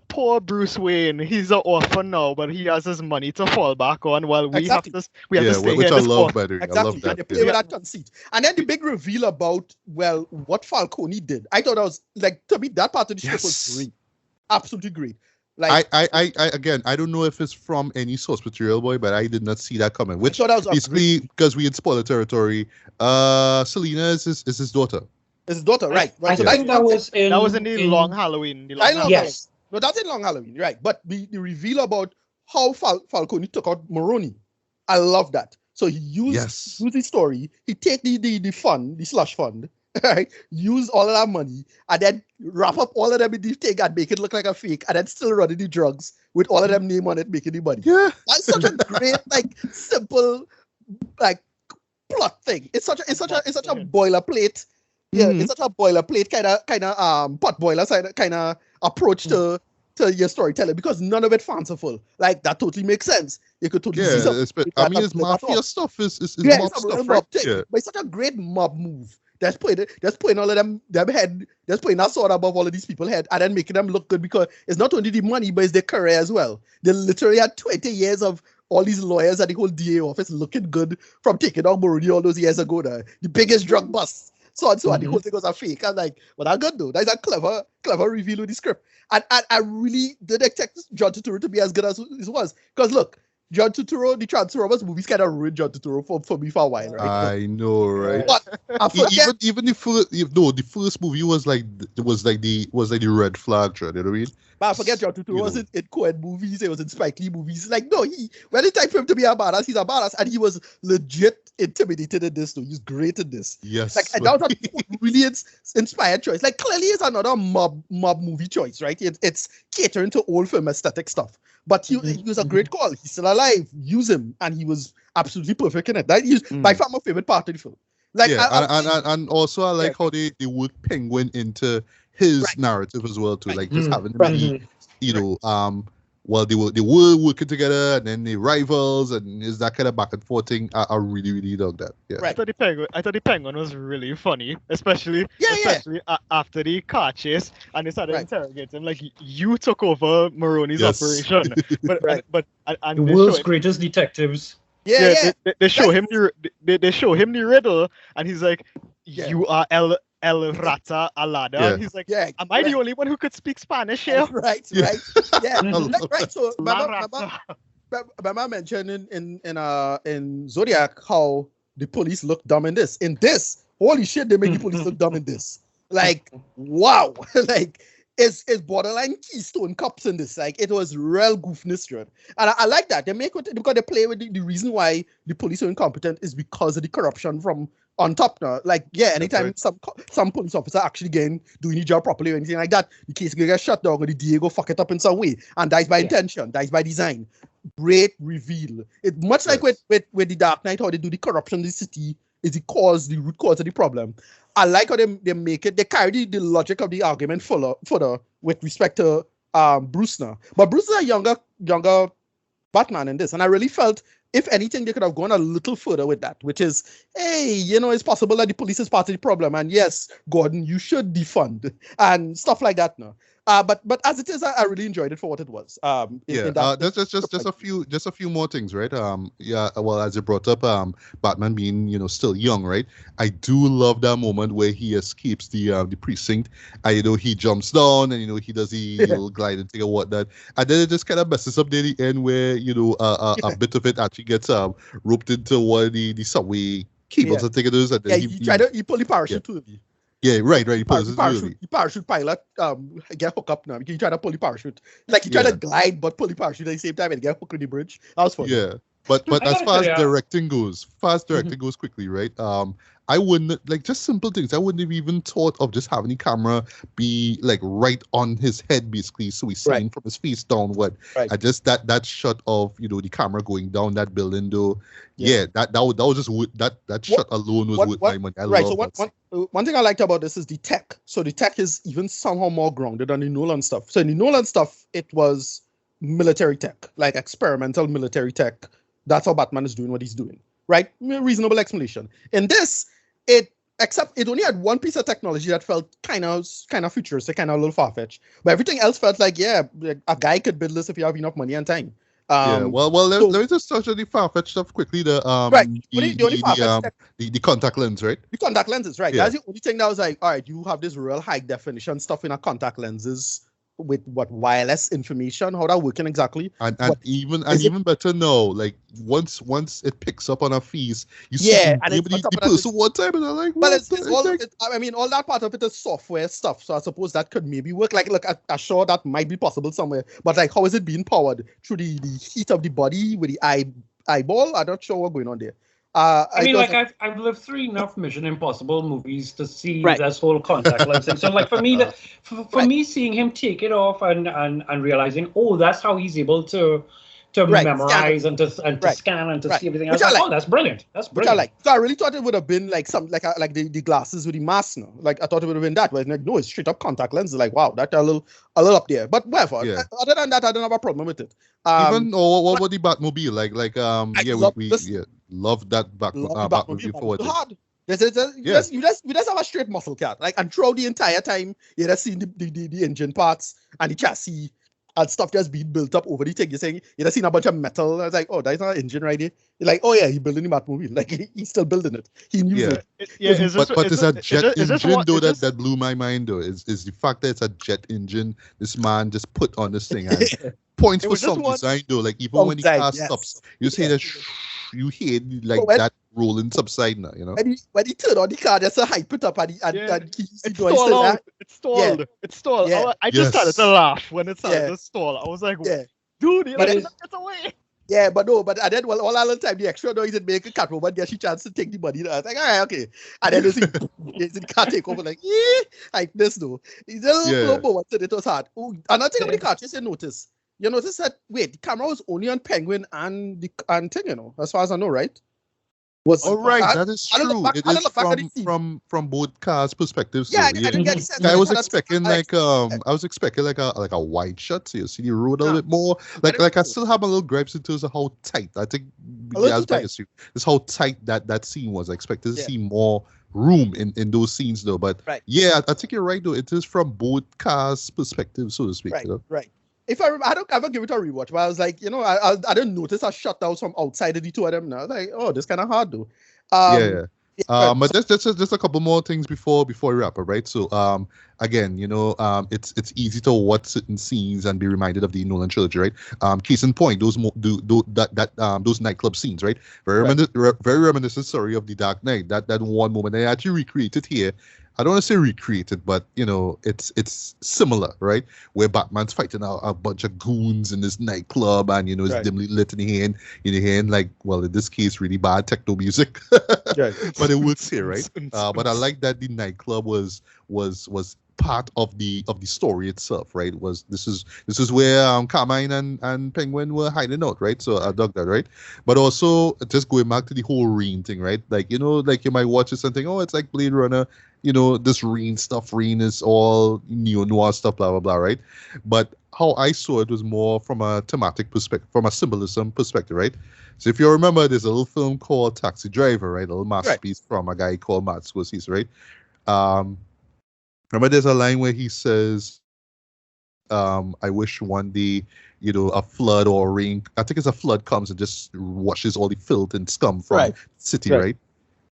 poor Bruce Wayne, he's an orphan now, but he has his money to fall back on. Well, we Exactly. have to stay which here. I in this love orphan- better. I Exactly. love And that. they play Yeah. with that conceit. And then the big reveal about, well, what Falcone did. I thought that was, like, to me, that part of the script was Yes. great. Absolutely great. Like, I again, I don't know if it's from any source material, boy, but I did not see that coming. I Which thought that was basically, because we in spoiler territory, Selena is his daughter. his daughter, right? I Right. So think that was in the Long Halloween. I know. Yes. No, that's in Long Halloween, right? But the reveal about how Falcone took out Moroni, I love that. So he used the story. He take the fund, the slush fund, right? Use all of that money and then wrap up all of them in the thing and make it look like a fake, and then still running the drugs with all of them name on it, making the money. Yeah. That's such a great, like, simple, like, plot thing. It's such a boilerplate. Yeah, Mhm. it's such a boilerplate kind of pot boiler kind of approach to your storytelling, because none of it fanciful. Like that totally makes sense. You could totally see something. I mean, his That's mafia all. stuff is Yeah, mob it's a real stuff, mob right? thing. Yeah. But it's such a great mob move. That's putting all of them head, that's putting that sword above all of these people's head, and then making them look good, because it's not only the money, but it's their career as well. They literally had 20 years of all these lawyers at the whole DA office looking good from taking out Moroni all those years ago. The biggest drug bust. So and the whole thing was a fake. I'm like, well, that's good though. That's a clever reveal of the script. And I really did expect John Turturro to be as good as it was. Because look, John Turturro, the Transformers movies kind of ruined John Turturro for me for a while, right? I know, right? But I forget, Even the first movie was like the red flag, you know what I mean? but I forget John Turturro was in Coen movies, it was in Spike Lee movies. Like, no, when it's time for him to be a badass, he's a badass. And he was legit intimidated in this, though. He's great in this. Yes. Like, and that was a really inspired choice. Like, clearly it's another mob movie choice, right? It's catering to old film aesthetic stuff. But he was a great call. He's still alive. Use him. And he was absolutely perfect in it. That is by far my favorite part of the film. Like, yeah, and also I like how they work Penguin into his Right. narrative as well too. Right. Like just having him Right. be, while they were working together, and then they rivals, and is that kind of back and forth thing. I really, really dug that. Yeah. Right. I thought the penguin was really funny, especially after the car chase, and they started Right. interrogating him like you took over Maroney's Yes. operation, but Right. and The they world's show, greatest detectives. they show him they show him the riddle, and he's like, Yeah. you are El Rata Alada. Yeah. And he's like, Yeah. am I the only one who could speak Spanish here? Right. Yeah. Right. Yeah. Right. So La remember Rata. I mentioned in Zodiac how the police look dumb in this. In this, holy shit, they make the police look dumb in this. Like, wow. Like, it's borderline Keystone Cops in this. Like, it was real goofness, and I like that. They make it because they play with the reason why the police are incompetent is because of the corruption from on top now. Like, yeah, anytime right. some police officer actually doing his job properly or anything like that, the case will get shut down or the DA go fuck it up in some way. And dies by intention, dies by design. Great reveal. It much like with the Dark Knight, how they do the corruption in the city is the root cause of the problem. I like how they make it, they carry the logic of the argument further with respect to Bruce now. But Bruce is a younger Batman in this. And I really felt if anything, they could have gone a little further with that, which is, hey, it's possible that the police is part of the problem. And yes, Gordon, you should defund and stuff like that now. But as it is, I really enjoyed it for what it was. That's just a few more things, right? Well, as you brought up, Batman being still young, right? I do love that moment where he escapes the precinct, and he jumps down, and he does the little gliding thing or whatnot, and then it just kind of messes up near the end where a bit of it actually gets roped into one of the subway cables. I think it is, and then he pull the parachute to me. Yeah, right. He the parachute pilot get hooked up now. He try to pull the parachute. Like he try to glide but pull the parachute at the same time and get hooked on the bridge. That was fun. Yeah. But as far as directing goes, goes quickly, right? I wouldn't just simple things. I wouldn't have even thought of just having the camera be like right on his head, basically, so he's seeing from his face downward. Right. I just that shot of the camera going down that building, though. Yeah, that was just that shot alone was worth my money. So one thing I liked about this is the tech. So the tech is even somehow more grounded than the Nolan stuff. So in the Nolan stuff, it was military tech, like experimental military tech. That's how Batman is doing what he's doing, right? Reasonable explanation. In this, except it only had one piece of technology that felt kind of futuristic, kind of a little far-fetched. But everything else felt like, a guy could build this if you have enough money and time. Let me just touch on the far-fetched stuff quickly. The contact lens, right? The contact lenses, right? Yeah. That's the only thing that was like, all right, you have this real high definition stuff in a contact lenses with wireless information, how that working exactly. Even better now, like once it picks up on a face, you see the person one time and I'm like, but all that part of it is software stuff, so I suppose that could maybe work. Like, look, I'm sure that might be possible somewhere, but like, how is it being powered? Through the heat of the body with the eyeball? I'm not sure what's going on there. I've lived through enough Mission Impossible movies to see this whole contact lens thing. So, like, for me, me seeing him take it off and realizing, that's how he's able to memorize and to scan and to see everything. I was like, that's brilliant. That's brilliant. So I really thought it would have been like the glasses with the mask. No? Like I thought it would have been that, but like, no, it's straight up contact lenses. Like, wow, that's a little up there. But whatever. Yeah. Other than that, I don't have a problem with it. Even what about the Batmobile? Love that Batmobile forward. Hard. You just have a straight muscle cat. Like, and throughout the entire time, you just seen the engine parts and the chassis and stuff just being built up over the thing. You're saying you just seen a bunch of metal. I was like, that's not an engine right there. You're like, he's building the Batmobile. Like he's still building it. He knew it. But it's a jet engine though that blew my mind though. Is the fact that it's a jet engine this man just put on this thing. And points for some design though. Like even when the car stops, you say that you hear like that rolling subside now, when he turned on the car, just hype it up and it's stalled. Yeah. I just started to laugh when it started to stall. I was like, dude, get away. Yeah, but and then all the time the extra noise it make a Catwoman get she chance to take the money. I was like, all right, okay. And then you see the car take over like, like this though. It's a little slow once it was hard. Another thing about the car chase you notice that the camera was only on Penguin and thing, as far as I know, right? was. Oh right, that is I don't true. look back- It I don't is look back at the scene. from both cars' perspectives. Yeah, So, I didn't get the sense. I was that- expecting I- like a wide shot, so you see the road a little No, bit more. didn't Like I think so. still have my little gripes in terms of how tight. I think A little as too my tight. issue is how tight that scene was. I expected to Yeah. see more room in those scenes though. But Right. yeah, I think you're right though. It is from both cars' perspectives, so to speak. Right, You know? right. If I remember, I don't ever give it a rewatch, but I was like, I didn't notice a shot that was from outside of the two of them. And I was like, oh, this kind of hard though. Yeah. Right. But just a couple more things before we wrap up, right? So again, it's easy to watch certain scenes and be reminded of the Nolan trilogy, right? Case in point, those those nightclub scenes, right? Very reminiscent, sorry, of the Dark Knight. That one moment they actually recreated here. I don't want to say recreated, but it's similar, right? Where Batman's fighting a bunch of goons in this nightclub, and it's Right. dimly lit in the hand, like, well, in this case, really bad techno music, Right. but it works here, right? But I like that the nightclub was part of the story itself, right? This is where Carmine and Penguin were hiding out, right? So I dug that, right? But also just going back to the whole Rain thing, right? Like like you might watch it something, oh, it's like Blade Runner, this Rain stuff. Rain is all neo-noir stuff, blah blah blah, right? But how I saw it was more from a thematic perspective, from a symbolism perspective, right? So if you remember, there's a little film called Taxi Driver, right? A little masterpiece from a guy called Matt Reeves, right? Remember, there's a line where he says, I wish one day, a flood or rain, I think it's a flood, comes and just washes all the filth and scum from Right. the city, Right. right?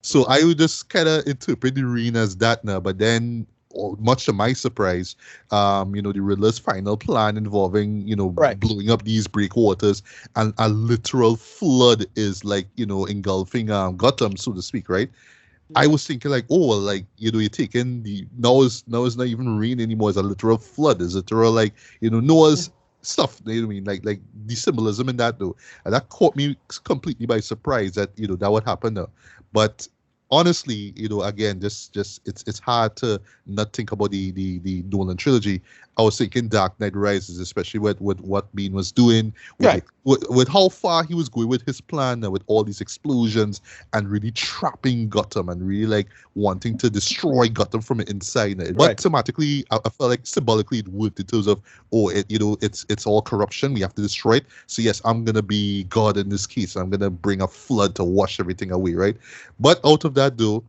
So I would just kind of interpret the rain as that now, but then, much to my surprise, the Riddler's final plan involving, Right. blowing up these breakwaters, and a literal flood is like, engulfing Gotham, so to speak, right? I was thinking like, oh, well, like, you're taking now it's not even rain anymore. It's a literal flood. It's a literal, like, Noah's stuff. You know what I mean? Like the symbolism in that though. And that caught me completely by surprise that, that would happen now. But honestly, again, just it's hard to not think about the Nolan trilogy. I was thinking Dark Knight Rises, especially with what Bean was doing, with how far he was going with his plan, and with all these explosions, and really trapping Gotham, and really like wanting to destroy Gotham from the inside. But thematically, I felt like symbolically it worked in terms of, it's all corruption. We have to destroy it. So yes, I'm gonna be God in this case. I'm gonna bring a flood to wash everything away, right? But out of that though,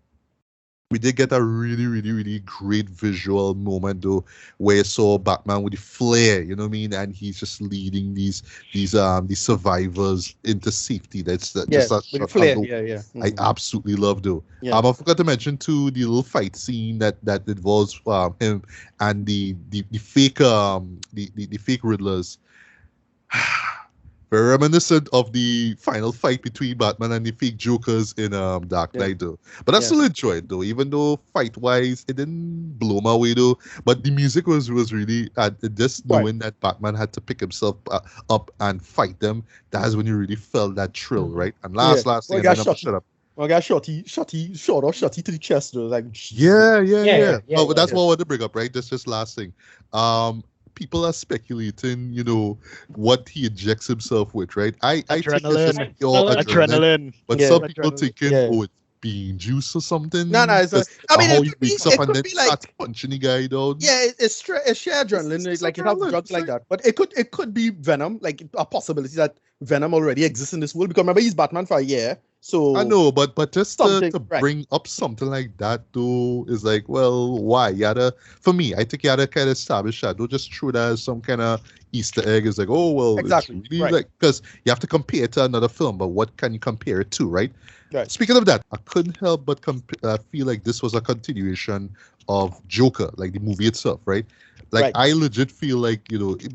we did get a really, really, really great visual moment though, where you saw Batman with the flare, you know what I mean, and he's just leading these survivors into safety. That's just that with the shot flare. alone Yeah. I absolutely love though. Yeah. I forgot to mention too the little fight scene that involves him and the fake the fake Riddlers. Very reminiscent of the final fight between Batman and the fake Jokers in Dark Knight though. But I still enjoyed though, even though fight wise it didn't blow my way though. But the music was really just knowing that Batman had to pick himself up and fight them. That's when you really felt that thrill, right? And last thing, and then I'm shut up. I got shotty to the chest though, like Yeah. Yeah, That's what I wanted to bring up, right? Just last thing. People are speculating, what he injects himself with, right? I think it's just Adrenaline. pure Adrenaline. but Yeah, some people adrenaline. thinking, Yeah. oh, it's bean juice or something. No, it's Just I mean, how it he could be, wakes up it and could then be like, starts punching the guy down. yeah, it's sheer adrenaline. It's Like it has adrenaline, drugs it's like like- that, but it could be Venom, like a possibility that Venom already exists in this world. Because remember, he's Batman for a year, so I know, but just Something, to right. bring up something like that though is like, well, why? For me, I think you had to kind of establish that. Don't just throw that as some kind of Easter egg. It's like, oh well, Exactly, it's really right. like, because you have to compare it to another film, but what can you compare it to, right? Right. Speaking of that, I couldn't help but feel like this was a continuation of Joker, like the movie itself, right? Like Right. I legit feel like,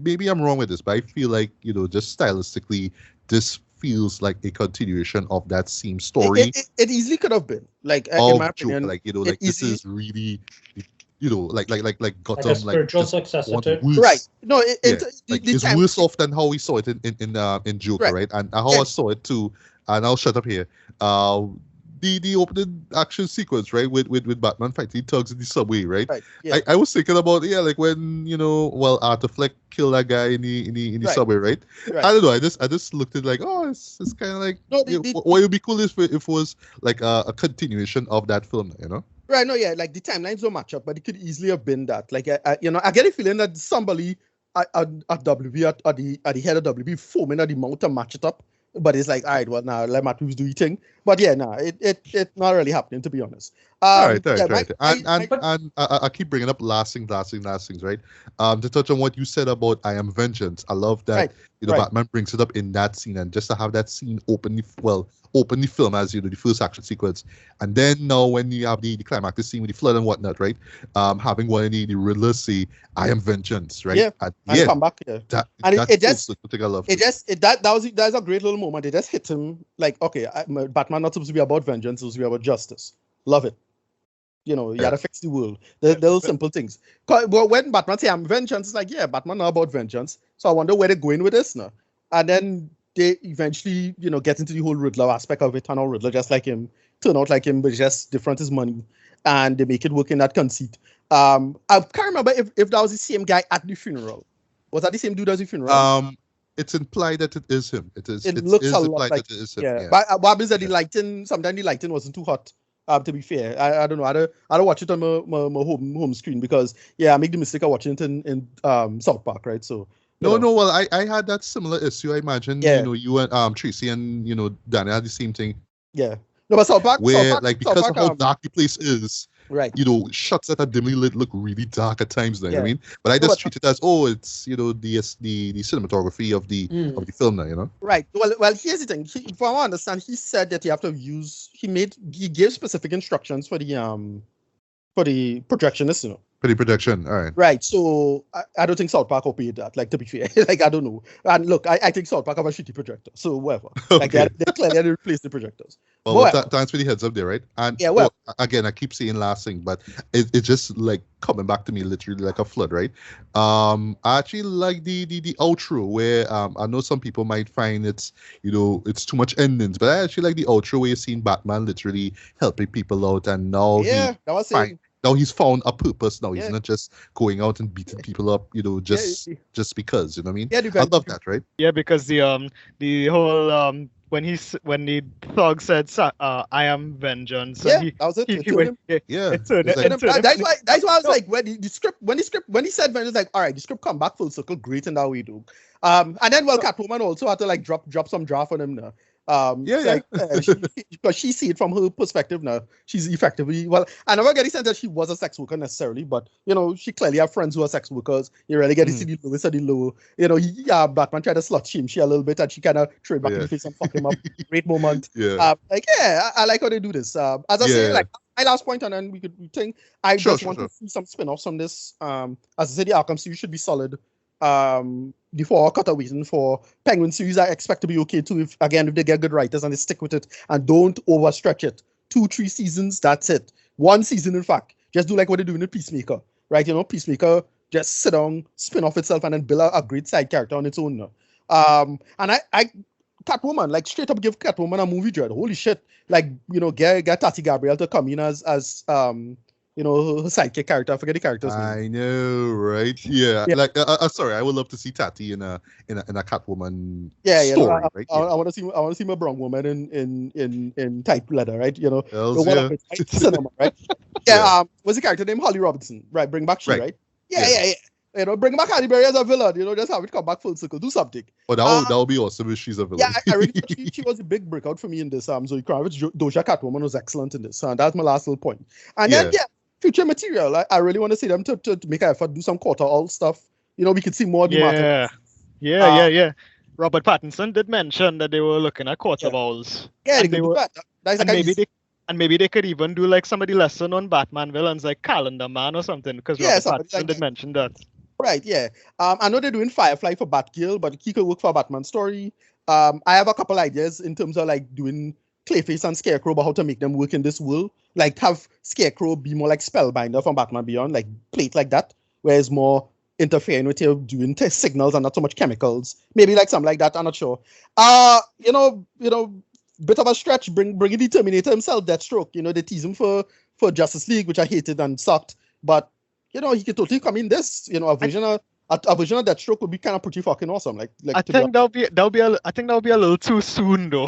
maybe I'm wrong with this, but I feel like, just stylistically, this feels like a continuation of that same story it easily could have been. Like in of my Joker. opinion, Like, like this easily- is really, like Gotham, Like a spiritual successor one to it. worse. right. No, Like the it's time, worse off than how we saw it in Joker, Right. right? And how I saw it too. And I'll shut up here. the opening action sequence, right, with Batman fighting thugs in the subway, right? Right. Yeah. I was thinking about like when Arthur Fleck killed that guy in the Right. subway, right? Right. I don't know. I just looked at like, oh, it's kind of like No, what would be cool if it was like a continuation of that film, Right, no, yeah, like the timelines don't match up, but it could easily have been that. Like, I get a feeling that somebody at WB, at the head of WB, foaming at the mouth to match it up. But it's like, all right, well, now let Matt Reeves do his thing. But yeah, no, it not really happening, to be honest. All right. Yeah, And I keep bringing up last things, right? To touch on what you said about I Am Vengeance, I love that, Right. Batman brings it up in that scene, and just to have that scene open the film as, the first action sequence. And then now when you have the climactic scene with the flood and whatnot, right? Having one of the Riddler say, I am vengeance, right? Yeah, At the and end, come back, yeah. That, And that's it just, the thing I love. that's a great little moment. It just hit him like, okay, Batman not supposed to be about vengeance, it's supposed to be about justice. Love it. You gotta fix the world. The little simple things. Well, when Batman say I'm vengeance, it's like, yeah, Batman not about vengeance. So I wonder where they're going with this now. And then they eventually, get into the whole Riddler aspect of it. Turn out Riddler just like him, turn out like him, but just different is money. And they make it work in that conceit. I can't remember if that was the same guy at the funeral. Was that the same dude as the funeral? It's implied that it is him. It looks a lot implied like, that it is him. Yeah. But what happens that sometimes the lighting wasn't too hot. To be fair, I don't know. I don't watch it on my home screen because I make the mistake of watching it in South Park, right? So no. Well, I had that similar issue. I imagine you and Tracy and Daniel had the same thing. Yeah. No, but South Park, because of how dark the place is, right? Shots that are dimly lit look really dark at times. Now, you know what I mean? But I just treat it as it's the cinematography of the film now. Right. Well, here's the thing. From what I understand, he said that you have to use. He gave specific instructions for the projectionist. For the projection, all right. Right. So I don't think South Park obeyed that. Like, to be fair, like I don't know. And look, I think South Park have a shitty projector. So whatever. Like they clearly had to replace the projectors. Well, thanks for the heads up there, right? And again, I keep saying last thing, but it's just like coming back to me literally like a flood, right? I actually like the outro where I know some people might find it's too much endings, but I actually like the outro where you're seeing Batman literally helping people out, and now now he's found a purpose. Now he's not just going out and beating people up, just because. You know what I mean? Yeah, I love that, right? Yeah, because the whole when the thug said, "I am vengeance." Yeah, that was it. That's why I was like, when he said vengeance, like, all right, the script come back full circle, great, and now we do. And then Catwoman also had to like drop some draft on him now. Because she see it from her perspective now. She's effectively, well, I never get the sense that she was a sex worker necessarily, but she clearly have friends who are sex workers. You really get to see the lowest of the low. Batman tried to slut shame she a little bit, and she kind of trade back in the face and fuck him up. Great moment. I like how they do this. As I say, like my last point, and then we think I just want to see some spin-offs from this. As I said, the Arkham series should be solid. The 4 cutaways and for Penguin series, I expect to be okay too. If they get good writers and they stick with it and don't overstretch it. 2-3 seasons, that's it. 1 season, in fact, just do like what they're doing with Peacemaker, right? Peacemaker just sit down, spin off itself, and then build a great side character on its own. And I Catwoman, like straight up give Catwoman a movie dread. Holy shit! Like get Tati Gabrielle to come in as her sidekick character. I forget the character's name. I know, right? Yeah. Like, sorry, I would love to see Tati in a Catwoman story, right? I want to see my brown woman in tight leather, right? Cinema, right? What's the character name? Holly Robinson, right? Bring back she, right? Yeah. Bring back Halle Berry as a villain. Just have it come back full circle. Do something. But that would be awesome if she's a villain. Yeah, I really thought she was a big breakout for me in this. Zoe Kravitz, Doja Catwoman was excellent in this. That's my last little point. And then future material. I really want to see them to make an effort, do some quarter all stuff. We could see more. Yeah. Robert Pattinson did mention that they were looking at quarter balls. Yeah, they were. Maybe they could even do like some of the lesser known Batman villains like Calendar Man or something, because Robert Pattinson did mention that. Right, yeah. I know they're doing Firefly for Batgirl, but he could work for a Batman story. I have a couple ideas in terms of like doing Clayface and Scarecrow, but how to make them work in this world. Like have Scarecrow be more like Spellbinder from Batman Beyond, like plate like that, where it's more interfering with you doing signals and not so much chemicals. Maybe like something like that. I'm not sure. bit of a stretch, bringing the Terminator himself, Deathstroke. You know, they tease him for Justice League, which I hated and sucked. But you know, he could totally come in this. You know, a version of Deathstroke would be kind of pretty fucking awesome. Like I think that'll be a little too soon though.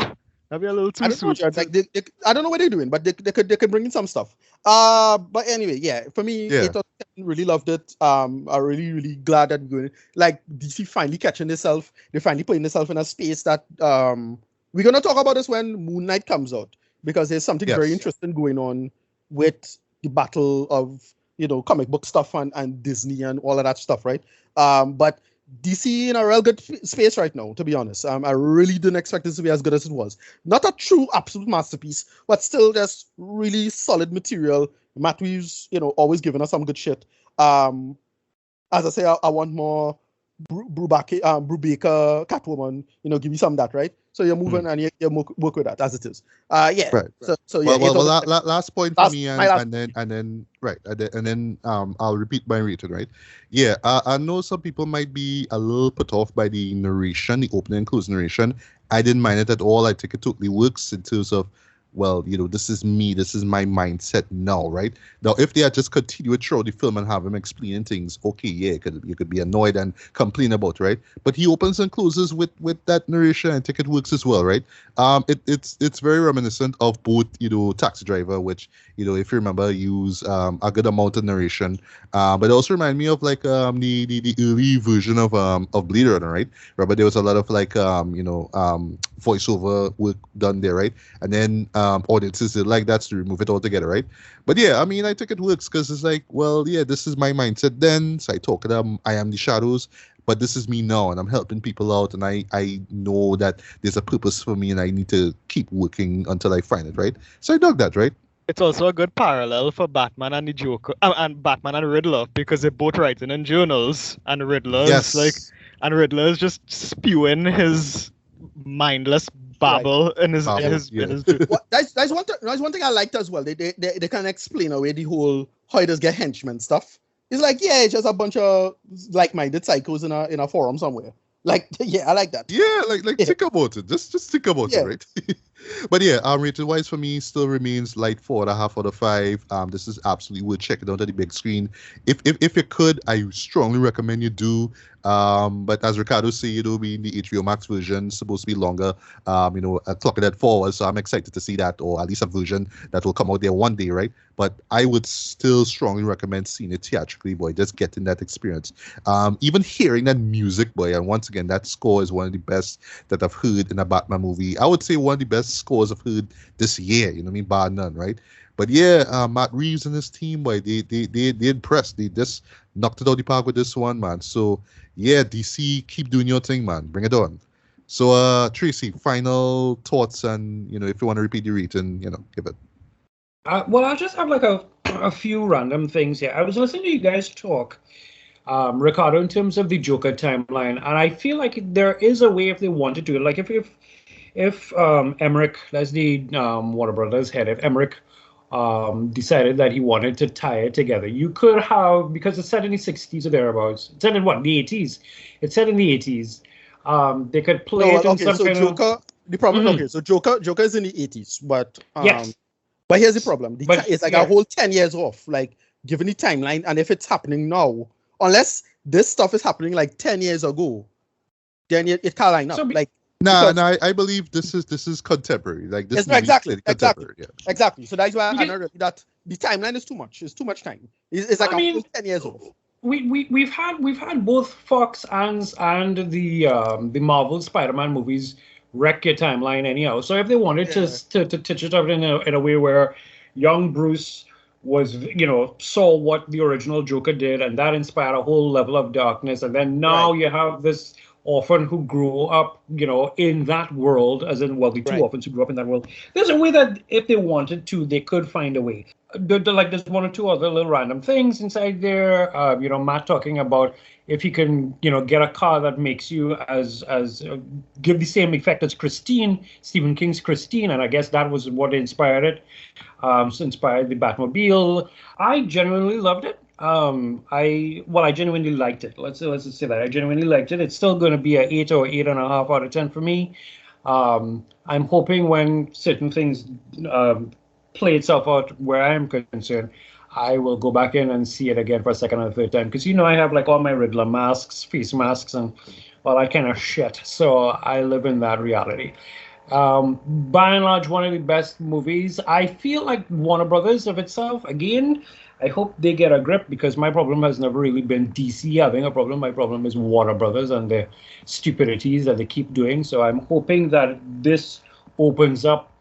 That'll be a little too I don't soon. know, Chad, like I don't know what they're doing, but they could bring in some stuff. But anyway, yeah, for me, Yeah. 8 out of 10, really loved it. I'm really glad that we're going. Like DC finally catching themselves. They're finally putting themselves in a space that we're gonna talk about this when Moon Knight comes out, because there's something Yes. very interesting going on with the battle of, you know, comic book stuff and Disney and all of that stuff, right? But DC in a real good space right now, to be honest. I really didn't expect this to be as good as it was. Not a true absolute masterpiece, but still just really solid material. Matt Reeves, you know, always giving us some good shit. As I say, I want more Brubaker, Catwoman. You know, give me some of that, right? So you're moving and you work with that as it is. Yeah. Right. So yeah. Last point for Last- me, my last- and then I'll repeat my rating, right? Yeah, I know some people might be a little put off by the narration, the opening and closing narration. I didn't mind it at all. I think it totally works in terms of, well, you know, this is me, this is my mindset now, right? Now, if they had just continued throughout the film and have him explaining things, okay, yeah, you could be annoyed and complain about, right? But he opens and closes with that narration. I think it works as well, right? It's very reminiscent of both, you know, Taxi Driver, which, you know, if you remember, use a good amount of narration. But it also remind me of like the early version of Blade Runner, right? But there was a lot of like voiceover work done there, right? And then audiences did like that, to remove it altogether, right? But yeah, I mean, I think it works because it's like, well, yeah, this is my mindset then. So I talk to them, I am the shadows, but this is me now, and I'm helping people out, and I know that there's a purpose for me, and I need to keep working until I find it, right? So I dug that, right? It's also a good parallel for Batman and the Joker, and Batman and Riddler, because they're both writing in journals, and Riddler's Yes. Riddler's just spewing his mindless babble in his Babble, yeah. That's one thing I liked as well. They can explain away the whole how he does get henchmen stuff. It's like, yeah, it's just a bunch of like-minded psychos in a forum somewhere. Like, yeah, I like that. Yeah, like think about it. Just think about Yeah. it, right? But yeah, rated wise for me still remains light 4.5 out of 5. This is absolutely worth checking out on the big screen. If you could, I strongly recommend you do. But as Ricardo said, you know, being the HBO Max version, supposed to be longer. Clocking that forward, so I'm excited to see that, or at least a version that will come out there one day, right? But I would still strongly recommend seeing it theatrically, boy. Just getting that experience. Even hearing that music, boy, and once again, that score is one of the best that I've heard in a Batman movie. I would say one of the best scores I've heard this year. You know what I mean? Bar none, right? But yeah, Matt Reeves and his team, boy, they impressed. They just knocked it out the park with this one, man. So yeah, DC, keep doing your thing, man. Bring it on. So Tracy, final thoughts, and you know, if you want to repeat the rating, you know, give it. Well, I'll just have like a few random things here. I was listening to you guys talk, Ricardo, in terms of the Joker timeline, and I feel like there is a way if they wanted to. Like if Emmerich, that's the Warner Brothers head, if Emmerich decided that he wanted to tie it together, you could have, because it's set in the 60s or thereabouts. It's set in what, the 80s? It's set in the 80s. They could play it in some kind Joker, of... the problem, Mhm. okay, so Joker is in the 80s, but Yes. but here's the problem. But, It's like yeah. a whole 10 years off, like given the timeline, and if it's happening now, unless this stuff is happening like 10 years ago, then it can't line up. So like Nah, because- I believe this is contemporary. Like this Yes, movie is exactly, clearly contemporary. Yeah. exactly. So that's why I Because- know that the timeline is too much. It's too much time. It's like I mean, a full 10 years off. We've had both Fox and the Marvel Spider-Man movies wreck your timeline anyhow. So if they wanted to touch it up in a way where young Bruce was, you know, saw what the original Joker did, and that inspired a whole level of darkness, and then now you have this orphan who grew up, you know, in that world, as in, well, the two orphans who grew up in that world. There's a way that if they wanted to, they could find a way. Like there's one or two other little random things inside there. You know, Matt talking about if he can, you know, get a car that makes you as give the same effect as Christine, Stephen King's Christine, and I guess that was what inspired it. Inspired the Batmobile. I genuinely loved it. I genuinely liked it. Let's just say that I genuinely liked it. It's still going to be an 8 or 8.5 out of 10 for me. I'm hoping when certain things play itself out where I'm concerned, I will go back in and see it again for a second or third time. Because, I have like all my Riddler masks, face masks, and all that kind of shit. So I live in that reality. By and large, one of the best movies. I feel like Warner Brothers of itself, again, I hope they get a grip, because my problem has never really been DC having a problem. My problem is Warner Brothers and their stupidities that they keep doing. So I'm hoping that this opens up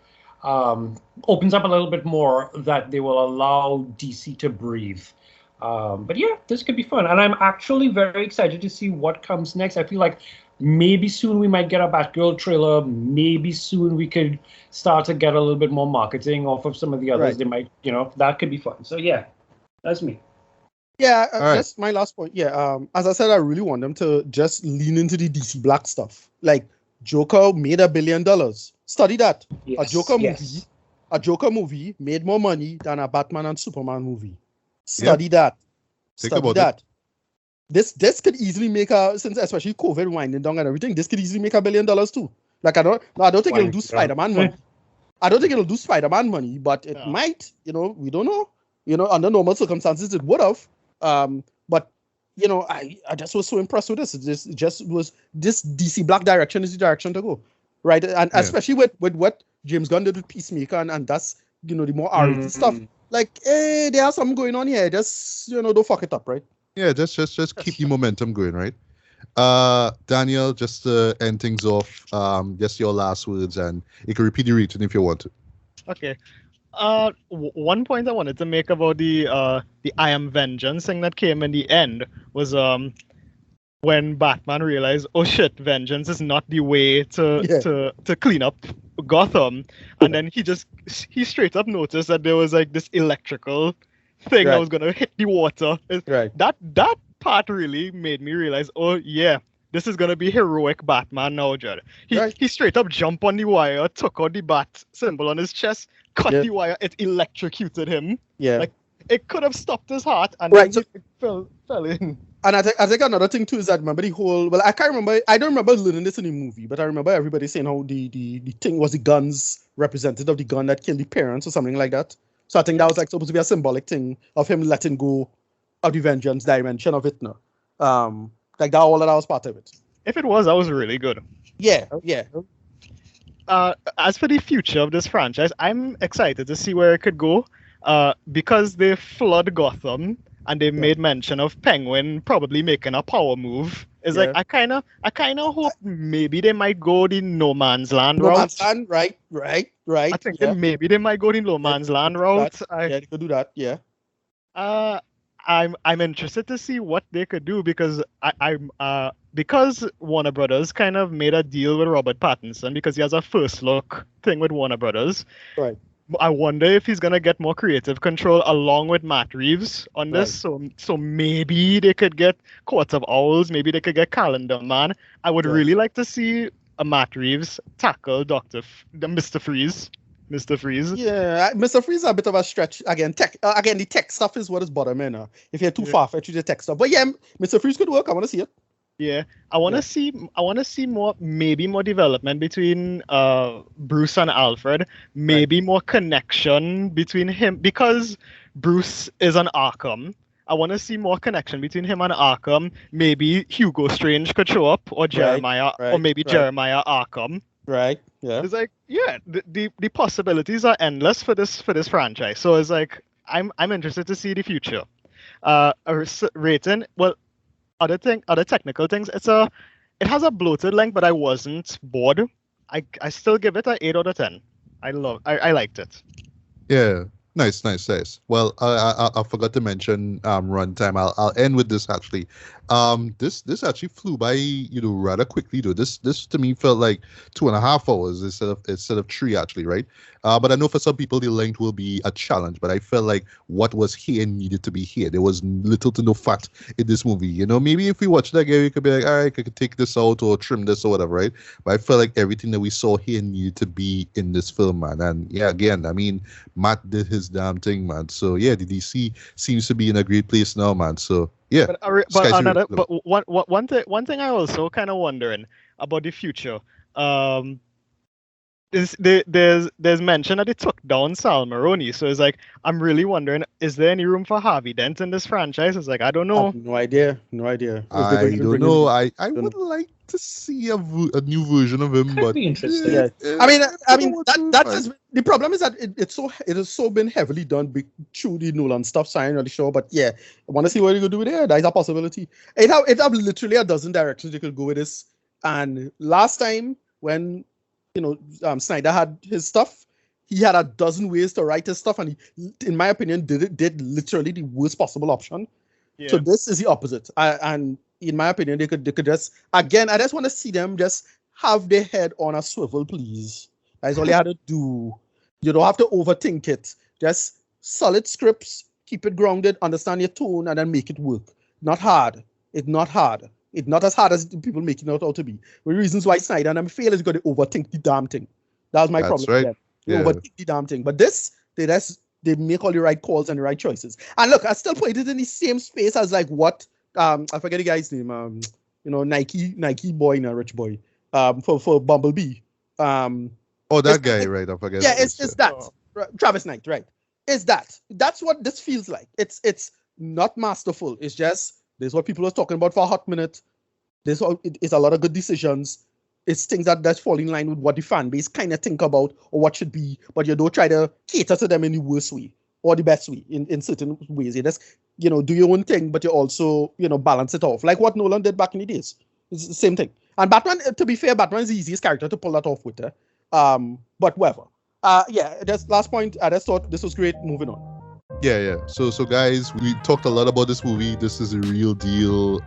a little bit more, that they will allow DC to breathe. But yeah, this could be fun. And I'm actually very excited to see what comes next. I feel like maybe soon we might get a Batgirl trailer. Maybe soon we could start to get a little bit more marketing off of some of the others. Right. They might, that could be fun. So yeah, that's me. Yeah, right. that's my last point. Yeah, as I said, I really want them to just lean into the DC Black stuff. Like, Joker made $1 billion. Study that. Yes, A Joker movie made more money than a Batman and Superman movie. Study that. Think Study about that. This could easily make since especially COVID winding down and everything, this could easily make $1 billion too. Like, I don't think it'll do Spider-Man money. I don't think it'll do Spider-Man money, but it might. We don't know. Under normal circumstances, it would have. But I just was so impressed with this. This DC Black direction is the direction to go, right? And especially with what James Gunn did with Peacemaker, and that's the more R-rated stuff. Like, hey, there's something going on here. Just don't fuck it up, right? Yeah, just keep the momentum going, right? Daniel, just to end things off, just your last words, and you can repeat the rating if you want to. Okay. One point I wanted to make about the I Am Vengeance thing that came in the end was when Batman realized, oh shit, vengeance is not the way to clean up Gotham, and then he straight up noticed that there was like this electrical thing that was gonna hit the water. Right. That part really made me realize, oh yeah, this is gonna be heroic Batman now, Judd. He straight up jumped on the wire, took out the bat symbol on his chest, cut the wire, it electrocuted him. Yeah. Like, it could have stopped his heart, and right, then it fell in. And I think another thing too is that remember the whole, well, I don't remember learning this in the movie, but I remember everybody saying how the thing was the guns representative of the gun that killed the parents or something like that. So I think that was like supposed to be a symbolic thing of him letting go of the vengeance dimension of it now. Like that, all of that was part of it. If it was, that was really good. Yeah. As for the future of this franchise, I'm excited to see where it could go. Because they flood Gotham and they made mention of Penguin probably making a power move. It's like I kind of hope maybe they might go the No Man's Land route. No Man's Land, right. I think maybe they might go the No Man's Land route. They could do that. Yeah. I'm interested to see what they could do because because Warner Brothers kind of made a deal with Robert Pattinson because he has a first look thing with Warner Brothers. Right. I wonder if he's gonna get more creative control along with Matt Reeves on this. So maybe they could get Court of Owls. Maybe they could get Calendar Man. I would really like to see a Matt Reeves tackle Mr. Freeze. Mr. Freeze. Yeah, Mr. Freeze is a bit of a stretch. Again, the tech stuff is what is bothering me. If you're too far-fetched with the tech stuff, but yeah, Mr. Freeze could work. I want to see it. Yeah, I want to see more development between Bruce and Alfred. Maybe more connection between him because Bruce is an Arkham. I want to see more connection between him and Arkham. Maybe Hugo Strange could show up, or Jeremiah, or maybe Jeremiah Arkham. Right. Yeah. It's like the possibilities are endless for this franchise. So it's like I'm interested to see the future. Rating, well. Other technical things. It has a bloated length, but I wasn't bored. I still give it an 8 out of 10. I liked it. Yeah, nice. Well, I forgot to mention runtime. I'll end with this actually. This actually flew by rather quickly though. This to me felt like 2.5 hours instead of 3 actually, right? But I know for some people the length will be a challenge. But I felt like what was here needed to be here. There was little to no fat in this movie. Maybe if we watch it again, we could be like, all right, I could take this out or trim this or whatever, right? But I felt like everything that we saw here needed to be in this film, man. And yeah, again, I mean, Matt did his damn thing, man. So yeah, the DC seems to be in a great place now, man. So yeah. One thing I also kind of wondering about the future. there's mention that they took down Sal Maroni, so it's like I'm really wondering, is there any room for Harvey Dent in this franchise? It's like I don't I know. have no idea. No idea. If they're I going to don't bring know. him- I would like to see a new version of him, Could but be interesting. Yeah. eh, I mean, don't that want that to is the problem is that it has so been heavily done through the Nolan stuff. So I'm not really sure, but yeah, I want to see what you could do with it. That is a possibility. It have literally a dozen directions they could go with this. And last time when Snyder had his stuff, he had a dozen ways to write his stuff, and he, in my opinion, did literally the worst possible option. Yeah. So this is the opposite. And in my opinion, they could just again. I just want to see them just have their head on a swivel, please. That's all you had to do. You don't have to overthink it. Just solid scripts, keep it grounded, understand your tone, and then make it work. Not hard. It's not hard. It's not as hard as people make it out to be. The reasons why Snyder and them fail is because they overthink the damn thing. That's my That's problem. right. With them. They Yeah. overthink the damn thing. But this, they make all the right calls and the right choices. And look, I still put it in the same space as like what I forget the guy's name. Nike boy, not rich boy. For Bumblebee. Oh, that guy, right? I forget. Yeah, what it's it that. Oh. Travis Knight, right? It's that. That's what this feels like. It's not masterful. It's just this is what people are talking about for a hot minute. It's a lot of good decisions. It's things that fall in line with what the fan base kind of think about or what should be, but you don't try to cater to them in the worst way or the best way in certain ways. You just do your own thing, but you also balance it off like what Nolan did back in the days. It's the same thing. And Batman, to be fair, Batman's the easiest character to pull that off with. But whatever. Yeah, that's last point. I just thought this was great. Moving on. Yeah. So guys, we talked a lot about this movie. This is a real deal.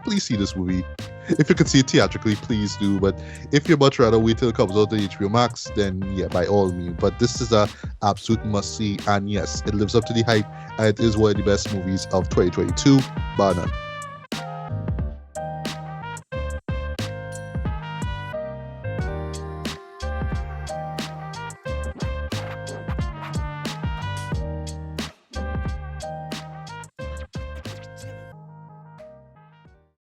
Please see this movie. If you can see it theatrically, please do. But if you'd much rather wait till it comes out on HBO Max, then yeah, by all means. But this is a absolute must see. And yes, it lives up to the hype. And it is one of the best movies of 2022, bar none.